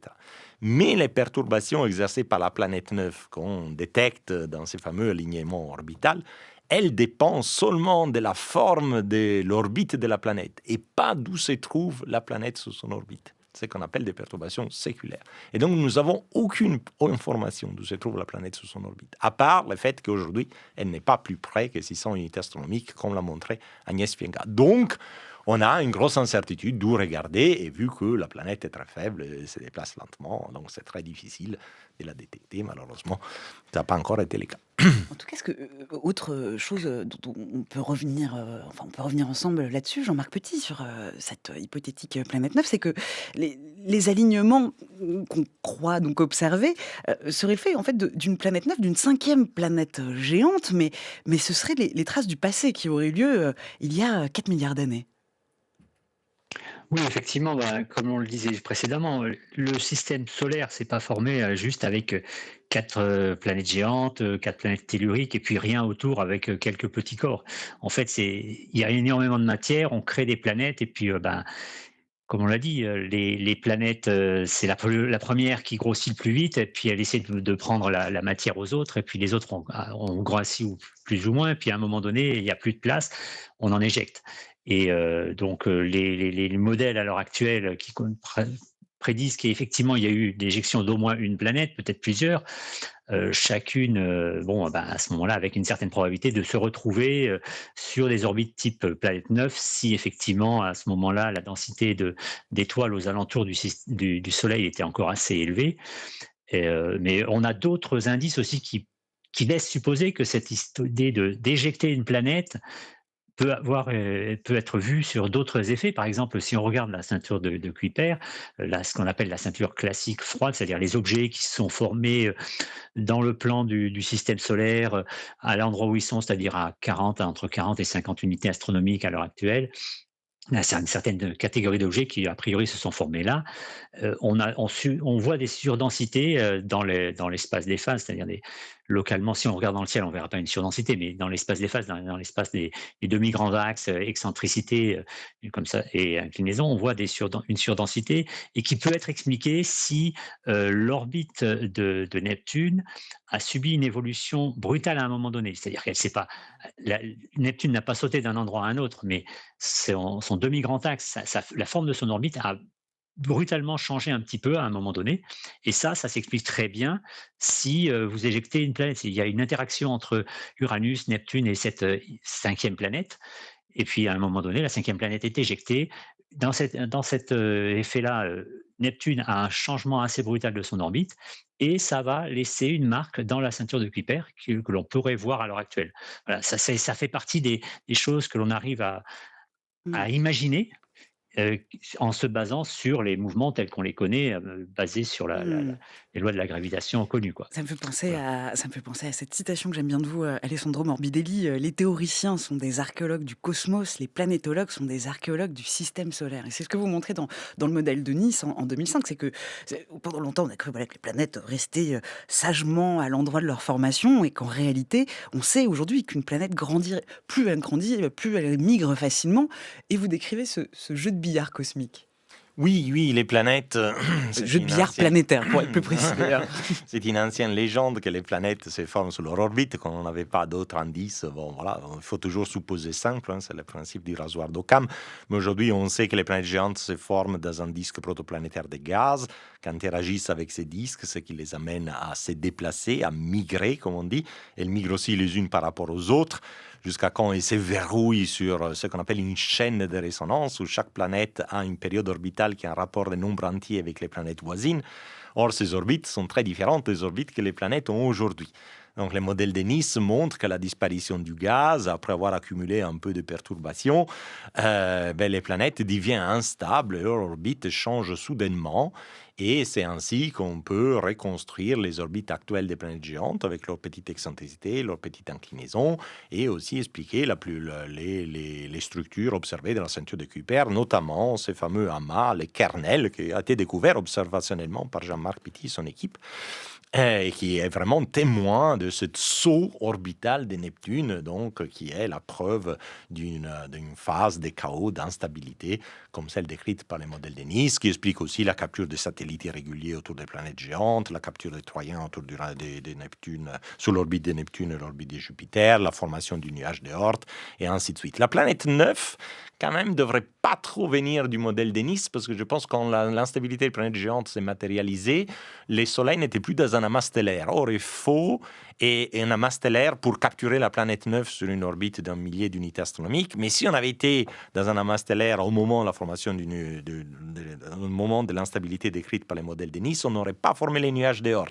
Mais les perturbations exercées par la planète 9 qu'on détecte dans ces fameux alignements orbitaux, elles dépendent seulement de la forme de l'orbite de la planète et pas d'où se trouve la planète sur son orbite. C'est ce qu'on appelle des perturbations séculaires. Et donc, nous n'avons aucune information d'où se trouve la planète sur son orbite, à part le fait qu'aujourd'hui, elle n'est pas plus près que 600 unités astronomiques, comme l'a montré Agnès Fienga. Donc, on a une grosse incertitude d'où regarder, et vu que la planète est très faible, elle se déplace lentement, donc c'est très difficile de la détecter, malheureusement. Ça n'a pas encore été le cas. En tout cas, est-ce que, autre chose, dont on peut revenir, enfin, on peut revenir ensemble là-dessus, Jean-Marc Petit, sur, cette, hypothétique, planète 9, c'est que les alignements, qu'on croit donc observer, seraient faits en fait d'une planète 9, d'une cinquième planète, géante, mais ce seraient les traces du passé qui auraient eu lieu, il y a 4 milliards d'années. Oui, effectivement, bah, comme on le disait précédemment, le système solaire s'est pas formé juste avec 4 planètes géantes, 4 planètes telluriques et puis rien autour avec quelques petits corps. En fait, il y a énormément de matière, on crée des planètes et puis ben, comme on l'a dit, les planètes, c'est la première qui grossit le plus vite et puis elle essaie de prendre la matière aux autres et puis les autres ont grossi ou plus ou moins et puis à un moment donné, il y a plus de place, on en éjecte et donc les modèles à l'heure actuelle qui prédisent qu'effectivement il y a eu l'éjection d'au moins une planète, peut-être plusieurs, chacune, bon, ben, à ce moment-là, avec une certaine probabilité de se retrouver, sur des orbites type, planète 9 si effectivement, à ce moment-là, la densité d'étoiles aux alentours du soleil était encore assez élevée et mais on a d'autres indices aussi qui laissent supposer que cette idée d'éjecter une planète peut être vu sur d'autres effets. Par exemple, si on regarde la ceinture de Kuiper, ce qu'on appelle la ceinture classique froide, c'est-à-dire les objets qui se sont formés, dans le plan du système solaire, à l'endroit où ils sont, c'est-à-dire entre 40 et 50 unités astronomiques à l'heure actuelle. Là, c'est une certaine catégorie d'objets qui, a priori, se sont formés là. On voit des surdensités dans l'espace des phases, c'est-à-dire localement, si on regarde dans le ciel, on ne verra pas une surdensité, mais dans l'espace des phases, dans l'espace des demi-grands axes, excentricité, comme ça, et inclinaison, on voit une surdensité et qui peut être expliquée si l'orbite de Neptune a subi une évolution brutale à un moment donné. C'est-à-dire qu'elle sait pas, la- Neptune n'a pas sauté d'un endroit à un autre, mais son demi-grand axe, la forme de son orbite a brutalement changé un petit peu à un moment donné. Et ça s'explique très bien si vous éjectez une planète. Il y a une interaction entre Uranus, Neptune et cette cinquième planète. Et puis à un moment donné, la cinquième planète est éjectée. Dans cet effet-là, Neptune a un changement assez brutal de son orbite et ça va laisser une marque dans la ceinture de Kuiper que l'on pourrait voir à l'heure actuelle. Voilà, ça fait partie des choses que l'on arrive Mmh. à imaginer en se basant sur les mouvements tels qu'on les connaît, basés sur Mmh. les lois de la gravitation connues, quoi. Voilà. Ça me fait penser à cette citation que j'aime bien de vous, Alessandro Morbidelli, «Les théoriciens sont des archéologues du cosmos, les planétologues sont des archéologues du système solaire» et c'est ce que vous montrez dans le modèle de Nice en 2005. C'est que pendant longtemps, on a cru, voilà, que les planètes restaient, sagement à l'endroit de leur formation et qu'en réalité, on sait aujourd'hui qu'une planète grandit, plus elle grandit, plus elle migre facilement et vous décrivez ce jeu de billard cosmique. Oui, oui, les planètes, c'est Jeu de une billard ancienne... planétaire pour être plus précis d'ailleurs. C'est une ancienne légende que les planètes se forment sur leur orbite quand on n'avait pas d'autres indices. Bon, voilà, il faut toujours supposer simple, hein, c'est le principe du rasoir d'Occam. Mais aujourd'hui, on sait que les planètes géantes se forment dans un disque protoplanétaire de gaz, qui interagissent avec ces disques, ce qui les amène à se déplacer, à migrer, comme on dit. Elles migrent aussi les unes par rapport aux autres, jusqu'à quand elles se verrouillent sur ce qu'on appelle une chaîne de résonance, où chaque planète a une période orbitale qui a un rapport de nombre entier avec les planètes voisines. Or, ces orbites sont très différentes des orbites que les planètes ont aujourd'hui. Donc, les modèles de Nice montrent que la disparition du gaz, après avoir accumulé un peu de perturbations, les planètes deviennent instables et leur orbite change soudainement. Et c'est ainsi qu'on peut reconstruire les orbites actuelles des planètes géantes avec leur petite excentricité, leur petite inclinaison, et aussi expliquer les structures observées dans la ceinture de Kuiper, notamment ces fameux amas, les kernels, qui a été découvert observationnellement par Jean-Marc Petit et son équipe, et qui est vraiment témoin de ce saut orbital de Neptune, donc qui est la preuve d'une phase de chaos, d'instabilité, comme celle décrite par les modèles de Nice, qui explique aussi la capture de satellites irréguliers autour des planètes géantes, la capture des troyens autour de Neptune, sur l'orbite de Neptune et l'orbite de Jupiter, la formation du nuage de Oort, et ainsi de suite. La planète 9, quand même, devrait pas trop venir du modèle de Nice, parce que je pense que quand l'instabilité des planètes géantes s'est matérialisée, les soleils n'étaient plus dans un amas stellaire. Or, il faut un amas stellaire pour capturer la planète 9 sur une orbite d'un millier d'unités astronomiques. Mais si on avait été dans un amas stellaire au moment de la formation au moment de l'instabilité décrite par les modèles de Nice, on n'aurait pas formé les nuages de Oort.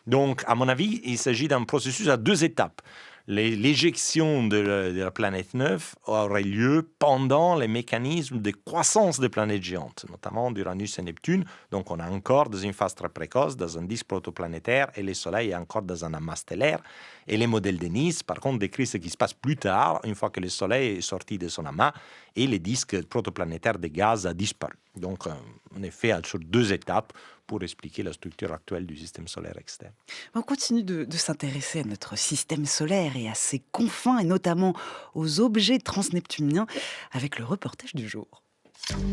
Donc, à mon avis, il s'agit d'un processus à 2 étapes. L'éjection de la planète neuve aurait lieu pendant les mécanismes de croissance des planètes géantes, notamment d'Uranus et Neptune. Donc, on est encore dans une phase très précoce, dans un disque protoplanétaire, et le Soleil est encore dans un amas stellaire. Et les modèles de Nice, par contre, décrivent ce qui se passe plus tard, une fois que le Soleil est sorti de son amas et le disque protoplanétaire de gaz a disparu. Donc, en effet, sur 2 étapes pour expliquer la structure actuelle du système solaire externe. On continue de s'intéresser à notre système solaire et à ses confins, et notamment aux objets transneptuniens, avec le reportage du jour. Alors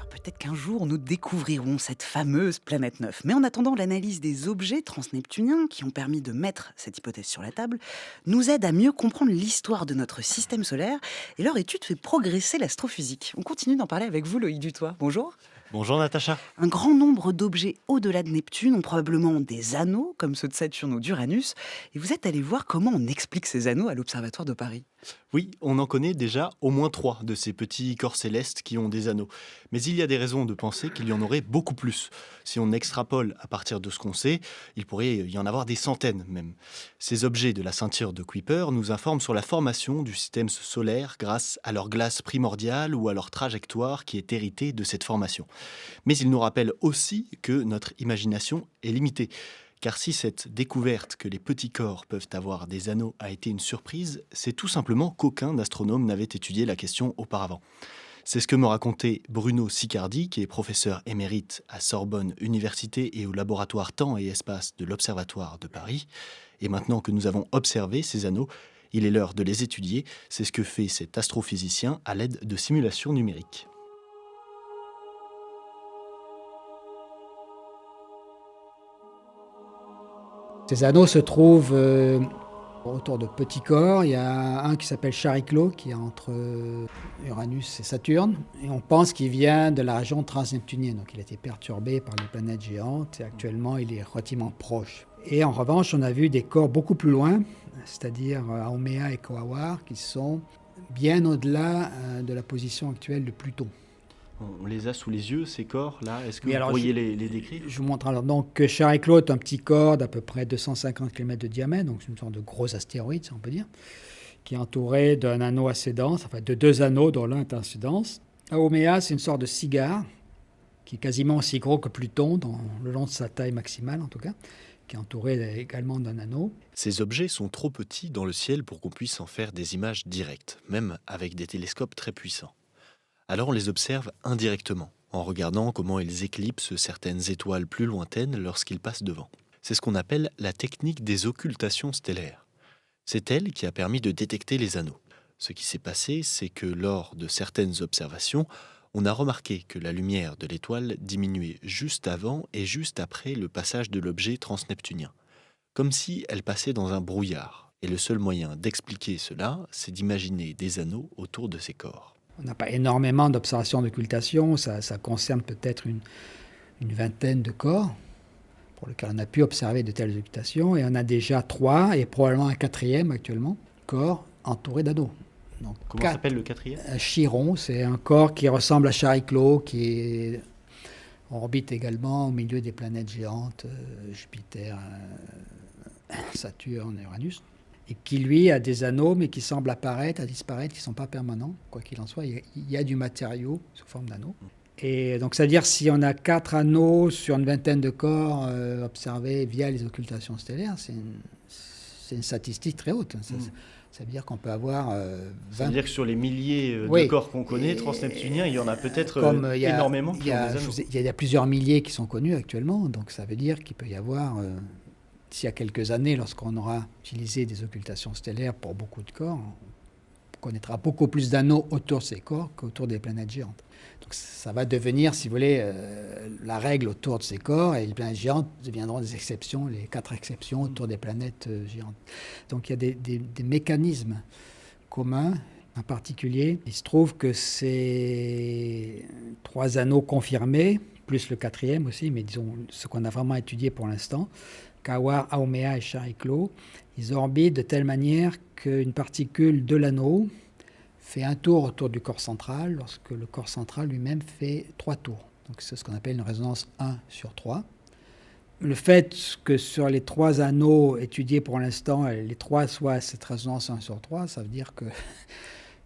peut-être qu'un jour, nous découvrirons cette fameuse planète neuve. Mais en attendant, l'analyse des objets transneptuniens qui ont permis de mettre cette hypothèse sur la table nous aide à mieux comprendre l'histoire de notre système solaire, et leur étude fait progresser l'astrophysique. On continue d'en parler avec vous, Loïc Dutoit. Bonjour. Bonjour Natacha. Un grand nombre d'objets au-delà de Neptune ont probablement des anneaux, comme ceux de Saturne ou d'Uranus. Et vous êtes allé voir comment on explique ces anneaux à l'Observatoire de Paris. Oui, on en connaît déjà au moins 3 de ces petits corps célestes qui ont des anneaux. Mais il y a des raisons de penser qu'il y en aurait beaucoup plus. Si on extrapole à partir de ce qu'on sait, il pourrait y en avoir des centaines même. Ces objets de la ceinture de Kuiper nous informent sur la formation du système solaire grâce à leur glace primordiale ou à leur trajectoire qui est héritée de cette formation. Mais ils nous rappellent aussi que notre imagination est limitée. Car si cette découverte que les petits corps peuvent avoir des anneaux a été une surprise, c'est tout simplement qu'aucun astronome n'avait étudié la question auparavant. C'est ce que me racontait Bruno Sicardi, qui est professeur émérite à Sorbonne Université et au laboratoire Temps et Espace de l'Observatoire de Paris. Et maintenant que nous avons observé ces anneaux, il est l'heure de les étudier. C'est ce que fait cet astrophysicien à l'aide de simulations numériques. Ces anneaux se trouvent autour de petits corps. Il y a un qui s'appelle Chariclo, qui est entre Uranus et Saturne. Et on pense qu'il vient de la région transneptunienne. Donc il a été perturbé par les planètes géantes et actuellement il est relativement proche. Et en revanche, on a vu des corps beaucoup plus loin, c'est-à-dire Haumea et Quaoar, qui sont bien au-delà de la position actuelle de Pluton. On les a sous les yeux, ces corps-là. Est-ce que Oui, vous alors pourriez les décrire ? Je vous montre alors. Donc, Chariclo est un petit corps d'à peu près 250 km de diamètre, donc c'est une sorte de gros astéroïde, si on peut dire, qui est entouré d'un anneau assez dense, enfin de 2 anneaux dont l'un est assez dense. Haumea, c'est une sorte de cigare qui est quasiment aussi gros que Pluton, le long de sa taille maximale en tout cas, qui est entouré également d'un anneau. Ces objets sont trop petits dans le ciel pour qu'on puisse en faire des images directes, même avec des télescopes très puissants. Alors on les observe indirectement, en regardant comment ils éclipsent certaines étoiles plus lointaines lorsqu'ils passent devant. C'est ce qu'on appelle la technique des occultations stellaires. C'est elle qui a permis de détecter les anneaux. Ce qui s'est passé, c'est que lors de certaines observations, on a remarqué que la lumière de l'étoile diminuait juste avant et juste après le passage de l'objet transneptunien, comme si elle passait dans un brouillard. Et le seul moyen d'expliquer cela, c'est d'imaginer des anneaux autour de ces corps. On n'a pas énormément d'observations d'occultation, ça concerne peut-être une vingtaine de corps pour lesquels on a pu observer de telles occultations, et on a déjà 3 et probablement un 4e actuellement, corps entouré d'anneaux. Donc, comment s'appelle le 4e ? Chiron, c'est un corps qui ressemble à Chariclo, qui est orbite également au milieu des planètes géantes, Jupiter, Saturne et Uranus, et qui lui a des anneaux, mais qui semblent apparaître, à disparaître, qui ne sont pas permanents. Quoi qu'il en soit, il y a du matériau sous forme d'anneaux. Et donc, c'est-à-dire si on a 4 anneaux sur une vingtaine de corps observés via les occultations stellaires, c'est une statistique très haute. Ça veut dire qu'on peut avoir 20... Ça veut dire que sur les milliers de corps qu'on connaît, transneptuniens, il y en a peut-être énormément qui ont des anneaux. Il y a plusieurs milliers qui sont connus actuellement, donc ça veut dire qu'il peut y avoir... D'ici à quelques années, lorsqu'on aura utilisé des occultations stellaires pour beaucoup de corps, on connaîtra beaucoup plus d'anneaux autour de ces corps qu'autour des planètes géantes. Donc ça va devenir, si vous voulez, la règle autour de ces corps, et les planètes géantes deviendront des exceptions, les 4 exceptions autour des planètes géantes. Donc il y a des mécanismes communs. En particulier, il se trouve que ces 3 anneaux confirmés, plus le 4e aussi, mais disons ce qu'on a vraiment étudié pour l'instant, Quaoar, Haumea et Chariclo, ils orbitent de telle manière qu'une particule de l'anneau fait un tour autour du corps central, lorsque le corps central lui-même fait 3 tours. Donc c'est ce qu'on appelle une résonance 1/3. le fait que sur les 3 anneaux étudiés pour l'instant, les 3 soient à cette résonance 1 sur 3, ça veut dire que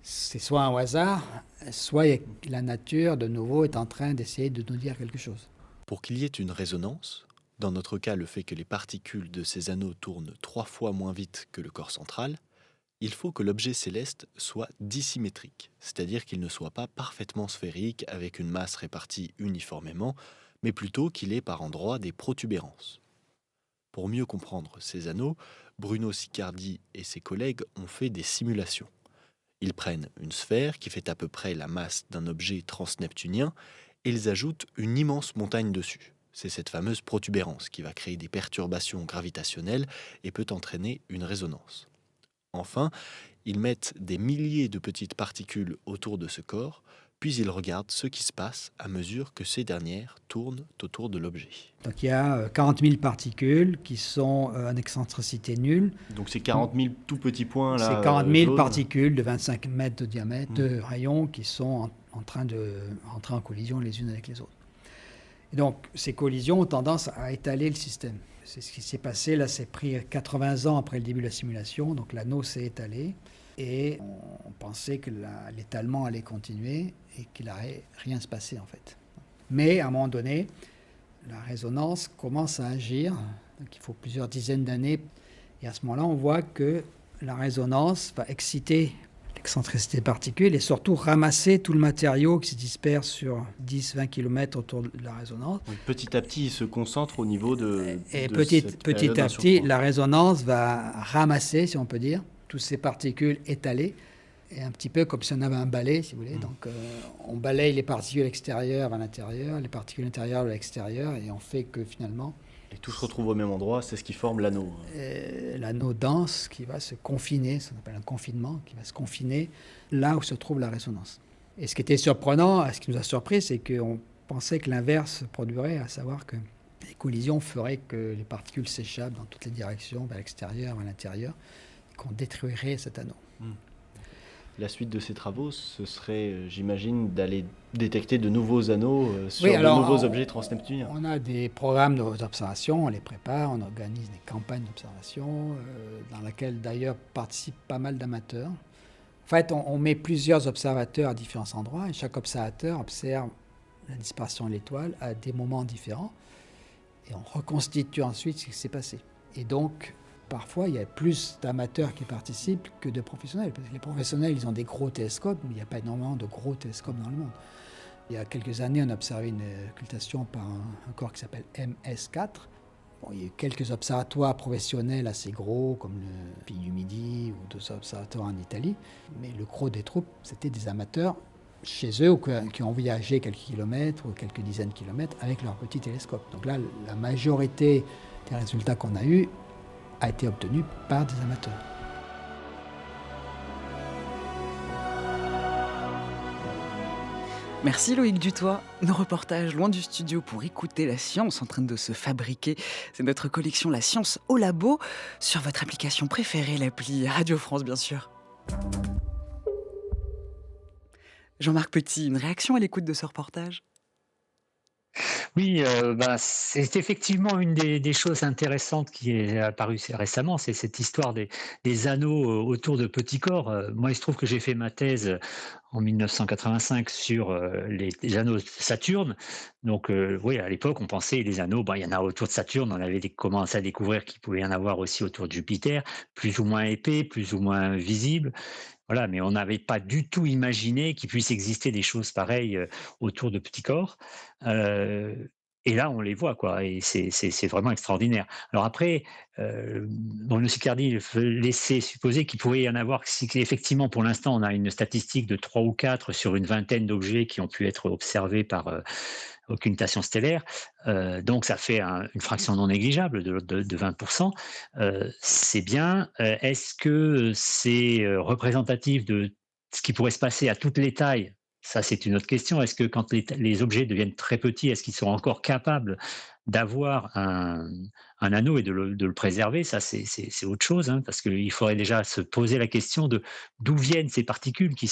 c'est soit un hasard, soit la nature, de nouveau, est en train d'essayer de nous dire quelque chose. Pour qu'il y ait une résonance, dans notre cas le fait que les particules de ces anneaux tournent 3 fois moins vite que le corps central, il faut que l'objet céleste soit dissymétrique, c'est-à-dire qu'il ne soit pas parfaitement sphérique avec une masse répartie uniformément, mais plutôt qu'il ait par endroits des protubérances. Pour mieux comprendre ces anneaux, Bruno Siccardi et ses collègues ont fait des simulations. Ils prennent une sphère qui fait à peu près la masse d'un objet transneptunien et ils ajoutent une immense montagne dessus. C'est cette fameuse protubérance qui va créer des perturbations gravitationnelles et peut entraîner une résonance. Enfin, ils mettent des milliers de petites particules autour de ce corps, puis ils regardent ce qui se passe à mesure que ces dernières tournent autour de l'objet. Donc il y a 40 000 particules qui sont en excentricité nulle. Donc c'est 40 000 tout petits points là. C'est 40 000 jaunes. particules de 25 mètres de diamètre, de rayons qui sont en train de rentrer en collision les unes avec les autres. Et donc ces collisions ont tendance à étaler le système. C'est ce qui s'est passé, là c'est pris 80 ans après le début de la simulation, donc l'anneau s'est étalé et on pensait que l'étalement allait continuer et qu'il n'allait rien se passer en fait. Mais à un moment donné, la résonance commence à agir, donc il faut plusieurs dizaines d'années, et à ce moment-là on voit que la résonance va exciter l'excentricité des particules et surtout ramasser tout le matériau qui se disperse sur 10-20 km autour de la résonance. Donc, petit à petit, il se concentre au niveau de. Et de petit cette à période petit, sur la résonance va ramasser, si on peut dire, toutes ces particules étalées, et un petit peu comme si on avait un balai, si vous voulez. Donc on balaye les particules extérieures vers l'intérieur, les particules intérieures vers l'extérieur, et on fait que finalement, Et tout se retrouve au même endroit, c'est ce qui forme l'anneau. l'anneau dense qui va se confiner, ce qu'on appelle un confinement, qui va se confiner là où se trouve la résonance. Et ce qui était surprenant, ce qui nous a surpris, c'est qu'on pensait que l'inverse se produirait, à savoir que les collisions feraient que les particules s'échappent dans toutes les directions, vers l'extérieur, vers l'intérieur, et qu'on détruirait cet anneau. La suite de ces travaux, ce serait, j'imagine, d'aller détecter de nouveaux anneaux sur Oui, de alors, nouveaux objets transneptuniens. On a des programmes d'observation, on les prépare, on organise des campagnes d'observation, dans lesquelles d'ailleurs participent pas mal d'amateurs. En fait, on met plusieurs observateurs à différents endroits, et chaque observateur observe la disparition de l'étoile à des moments différents, et on reconstitue ensuite ce qui s'est passé. Et donc, parfois, il y a plus d'amateurs qui participent que de professionnels, parce que les professionnels, ils ont des gros télescopes, mais il n'y a pas énormément de gros télescopes dans le monde. Il y a quelques années, on a observé une occultation par un corps qui s'appelle MS4. Bon, il y a eu quelques observatoires professionnels assez gros, comme le Pays du Midi ou d'autres observatoires en Italie, mais le gros des troupes, c'était des amateurs chez eux ou qui ont voyagé quelques kilomètres ou quelques dizaines de kilomètres avec leur petit télescope. Donc là, la majorité des résultats qu'on a eus a été obtenue par des amateurs. Merci Loïc Dutoit. Nos reportages loin du studio pour écouter la science en train de se fabriquer. C'est notre collection La Science au Labo sur votre application préférée, l'appli Radio France bien sûr. Jean-Marc Petit, une réaction à l'écoute de ce reportage ? Oui, c'est effectivement une des choses intéressantes qui est apparue récemment, c'est cette histoire des anneaux autour de petits corps. Moi, il se trouve que j'ai fait ma thèse en 1985 sur les anneaux de Saturne. Donc, oui, à l'époque, on pensait les anneaux, il y en a autour de Saturne, on avait commencé à découvrir qu'il pouvait y en avoir aussi autour de Jupiter, plus ou moins épais, plus ou moins visibles. Voilà, mais on n'avait pas du tout imaginé qu'il puisse exister des choses pareilles autour de petits corps. Et là, on les voit, quoi, et c'est vraiment extraordinaire. Alors après, Bruno Siccardi laissait supposer qu'il pouvait y en avoir, si effectivement, pour l'instant, on a une statistique de 3 ou 4 sur une vingtaine d'objets qui ont pu être observés par occultation stellaire. Donc ça fait une fraction non négligeable de 20%. C'est bien. Est-ce que c'est représentatif de ce qui pourrait se passer à toutes les tailles? Ça, c'est une autre question. Est-ce que quand les objets deviennent très petits, est-ce qu'ils sont encore capables d'avoir un anneau et de le préserver? Ça, c'est autre chose, hein, parce qu'il faudrait déjà se poser la question de d'où viennent ces particules qui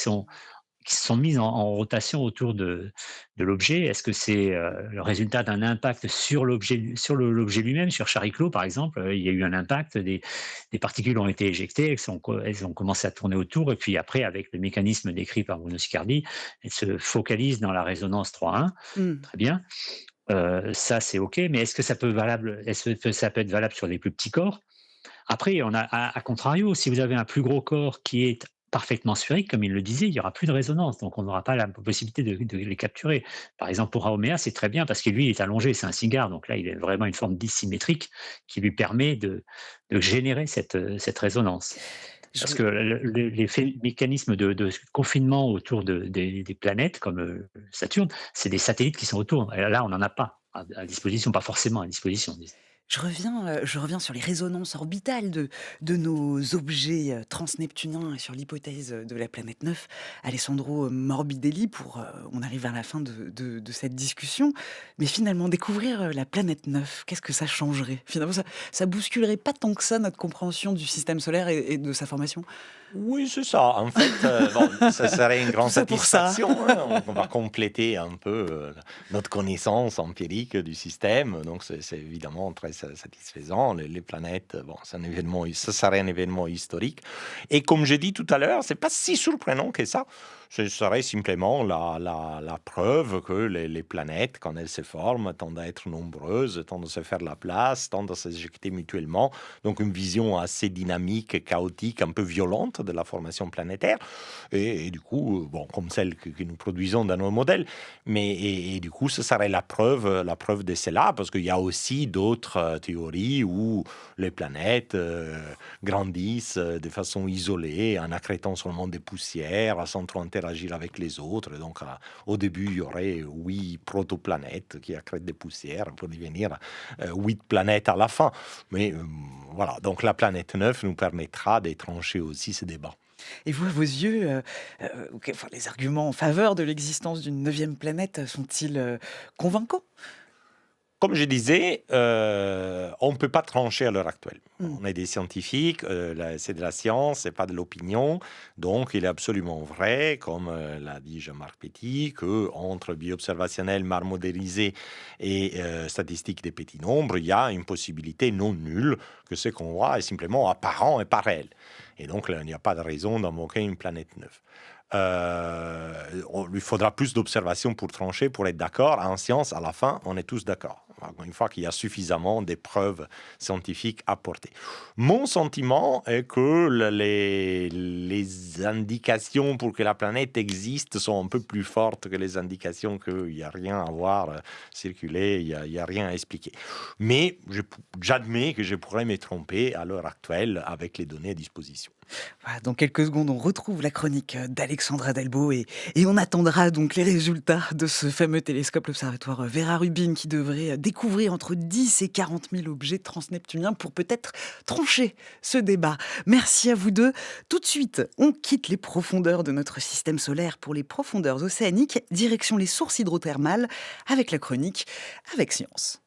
qui se sont mises en rotation autour de l'objet. Est-ce que c'est le résultat d'un impact sur l'objet lui-même, sur Chariclo par exemple? Il y a eu un impact, des particules ont été éjectées, elles ont commencé à tourner autour, et puis après, avec le mécanisme décrit par Bruno Sicardi, elles se focalisent dans la résonance 3,1. Mmh. Très bien. Ça, c'est OK, mais est-ce que ça peut être valable sur des plus petits corps? Après, on a à contrario, si vous avez un plus gros corps qui est parfaitement sphérique, comme il le disait, il y aura plus de résonance, donc on n'aura pas la possibilité de les capturer. Par exemple, pour Haoméa, c'est très bien parce que lui, il est allongé, c'est un cigare, donc là, il a vraiment une forme dissymétrique qui lui permet de générer cette résonance. Je Parce que l'effet mécanisme de confinement autour des planètes comme Saturne, c'est des satellites qui sont autour. Et là, on n'en a pas à disposition, pas forcément à disposition. je reviens sur les résonances orbitales de nos objets, transneptuniens et sur l'hypothèse, de la planète 9. Alessandro Morbidelli on arrive vers la fin de cette discussion. Mais finalement, découvrir, la planète 9, qu'est-ce que ça changerait? Finalement, ça bousculerait pas tant que ça notre compréhension du système solaire et de sa formation? Oui, c'est ça. En fait, bon, ça serait une grande Tout ça pour ça. satisfaction, hein. On va compléter un peu notre connaissance empirique du système. Donc, c'est évidemment très satisfaisant. Les planètes, bon, c'est un événement, ça serait un événement historique. Et comme j'ai dit tout à l'heure, c'est pas si surprenant que ça. Ce serait simplement la preuve que les planètes, quand elles se forment, tendent à être nombreuses, tendent à se faire la place, tendent à s'éjecter mutuellement. Donc une vision assez dynamique, chaotique, un peu violente de la formation planétaire. Et du coup, bon, comme celle que nous produisons dans nos modèles. Mais et du coup, ce serait la preuve de cela, parce qu'il y a aussi d'autres théories où les planètes grandissent de façon isolée, en accrétant seulement des poussières, sans trop interagir avec les autres. Et donc, au début, il y aurait 8 protoplanètes qui accrètent des poussières pour devenir 8 planètes à la fin. Mais voilà, donc la planète 9 nous permettra de trancher aussi ce débat. Et vous, à vos yeux, enfin, les arguments en faveur de l'existence d'une neuvième planète sont-ils, convaincants? Comme je disais, on ne peut pas trancher à l'heure actuelle. Mmh. On est des scientifiques, c'est de la science, c'est pas de l'opinion. Donc, il est absolument vrai, comme l'a dit Jean-Marc Petit, que entre biobservationnel, mar modélisé et statistique des petits nombres, il y a une possibilité non nulle que ce qu'on voit est simplement apparent et pas réel. Et donc, là, il n'y a pas de raison d'invoquer une planète neuve. Il lui faudra plus d'observations pour trancher, pour être d'accord. En science, à la fin, on est tous d'accord. Une fois qu'il y a suffisamment de preuves scientifiques apportées. Mon sentiment est que les indications pour que la planète existe sont un peu plus fortes que les indications qu'il n'y a rien à voir circuler, il n'y a rien à expliquer. Mais j'admets que je pourrais me tromper à l'heure actuelle avec les données à disposition. Voilà, dans quelques secondes, on retrouve la chronique d'Alexandra Delbo et on attendra donc les résultats de ce fameux télescope, l'observatoire Vera Rubin, qui devrait découvrir entre 10 et 40 000 objets transneptuniens pour peut-être trancher ce débat. Merci à vous deux. Tout de suite, on quitte les profondeurs de notre système solaire pour les profondeurs océaniques, direction les sources hydrothermales avec la chronique Avec Science.